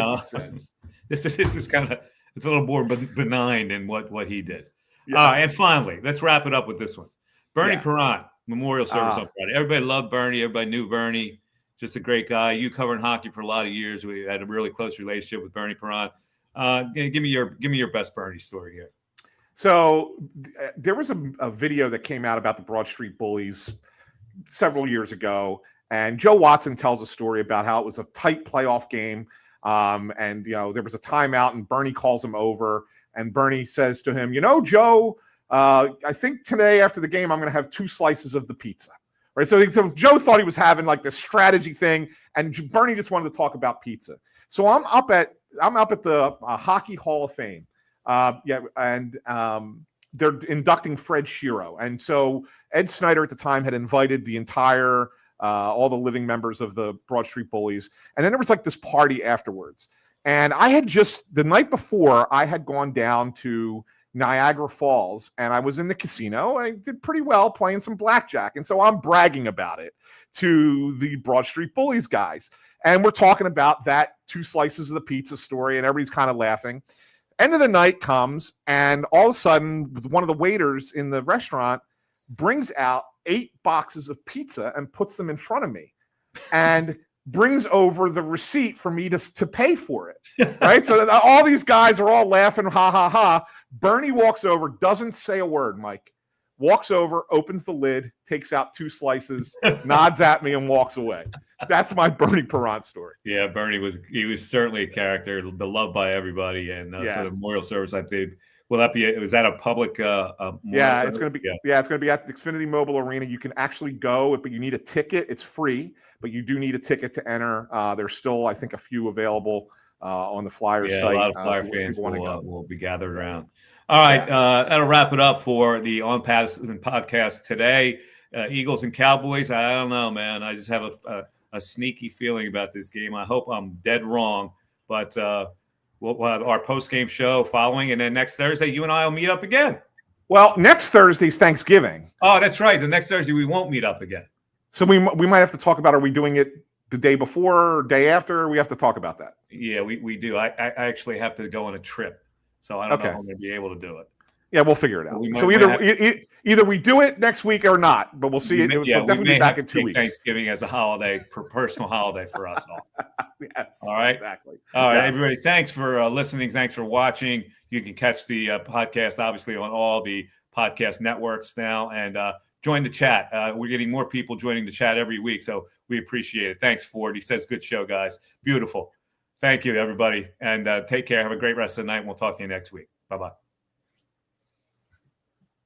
This is kind of it's a little more benign than what he did. Yeah. And finally, let's wrap it up with this one. Bernie Perrant memorial service on Friday. Everybody loved Bernie. Everybody knew Bernie. Just a great guy. You covered hockey for a lot of years. We had a really close relationship with Bernie Perrant. Give me your best Bernie story here. So there was a video that came out about the Broad Street Bullies several years ago. And Joe Watson tells a story about how it was a tight playoff game. And, there was a timeout and Bernie calls him over and Bernie says to him, Joe, I think today after the game, I'm going to have 2 slices of the pizza. Right. So Joe thought he was having like this strategy thing and Bernie just wanted to talk about pizza. So I'm up at the Hockey Hall of Fame. They're inducting Fred Shiro. And so Ed Snyder at the time had invited the entire all the living members of the Broad Street Bullies. And then there was like this party afterwards. And I had the night before, I had gone down to Niagara Falls and I was in the casino. I did pretty well playing some blackjack. And so I'm bragging about it to the Broad Street Bullies guys. And we're talking about that 2 slices of the pizza story and everybody's kind of laughing. End of the night comes and all of a sudden one of the waiters in the restaurant brings out 8 boxes of pizza and puts them in front of me and brings over the receipt for me to pay for it. Right. So all these guys are all laughing. Ha ha ha. Bernie walks over, doesn't say a word, Mike, walks over, opens the lid, takes out 2 slices, nods at me and walks away. That's my Bernie Perrant story. Yeah, Bernie was certainly a character, beloved by everybody, and so the memorial service I did. Will that be? Was that a public? Yeah, it's going to be. Yeah, it's going to be at the Xfinity Mobile Arena. You can actually go, but you need a ticket. It's free, but you do need a ticket to enter. There's still, I think, a few available on the Flyers site. A lot of Flyer fans will be gathered around. All right, that'll wrap it up for the On Pattison podcast today. Eagles and Cowboys. I don't know, man. I just have a sneaky feeling about this game. I hope I'm dead wrong, but we'll have our post-game show following, and then next Thursday, you and I will meet up again. Well, next Thursday's Thanksgiving. Oh, that's right. The next Thursday, we won't meet up again. So we might have to talk about, are we doing it the day before or day after? We have to talk about that. Yeah, we do. I actually have to go on a trip, so I don't know if I'm going to be able to do it. Yeah, we'll figure it out. So either we do it next week or not, but we'll see. We'll definitely be back in 2 weeks. Thanksgiving as a holiday, personal holiday for us all. Yes. All right. Exactly. All right, everybody. Thanks for listening. Thanks for watching. You can catch the podcast, obviously, on all the podcast networks now, and join the chat. We're getting more people joining the chat every week, so we appreciate it. Thanks, Ford. He says, "Good show, guys. Beautiful." Thank you, everybody, and take care. Have a great rest of the night, and we'll talk to you next week. Bye-bye.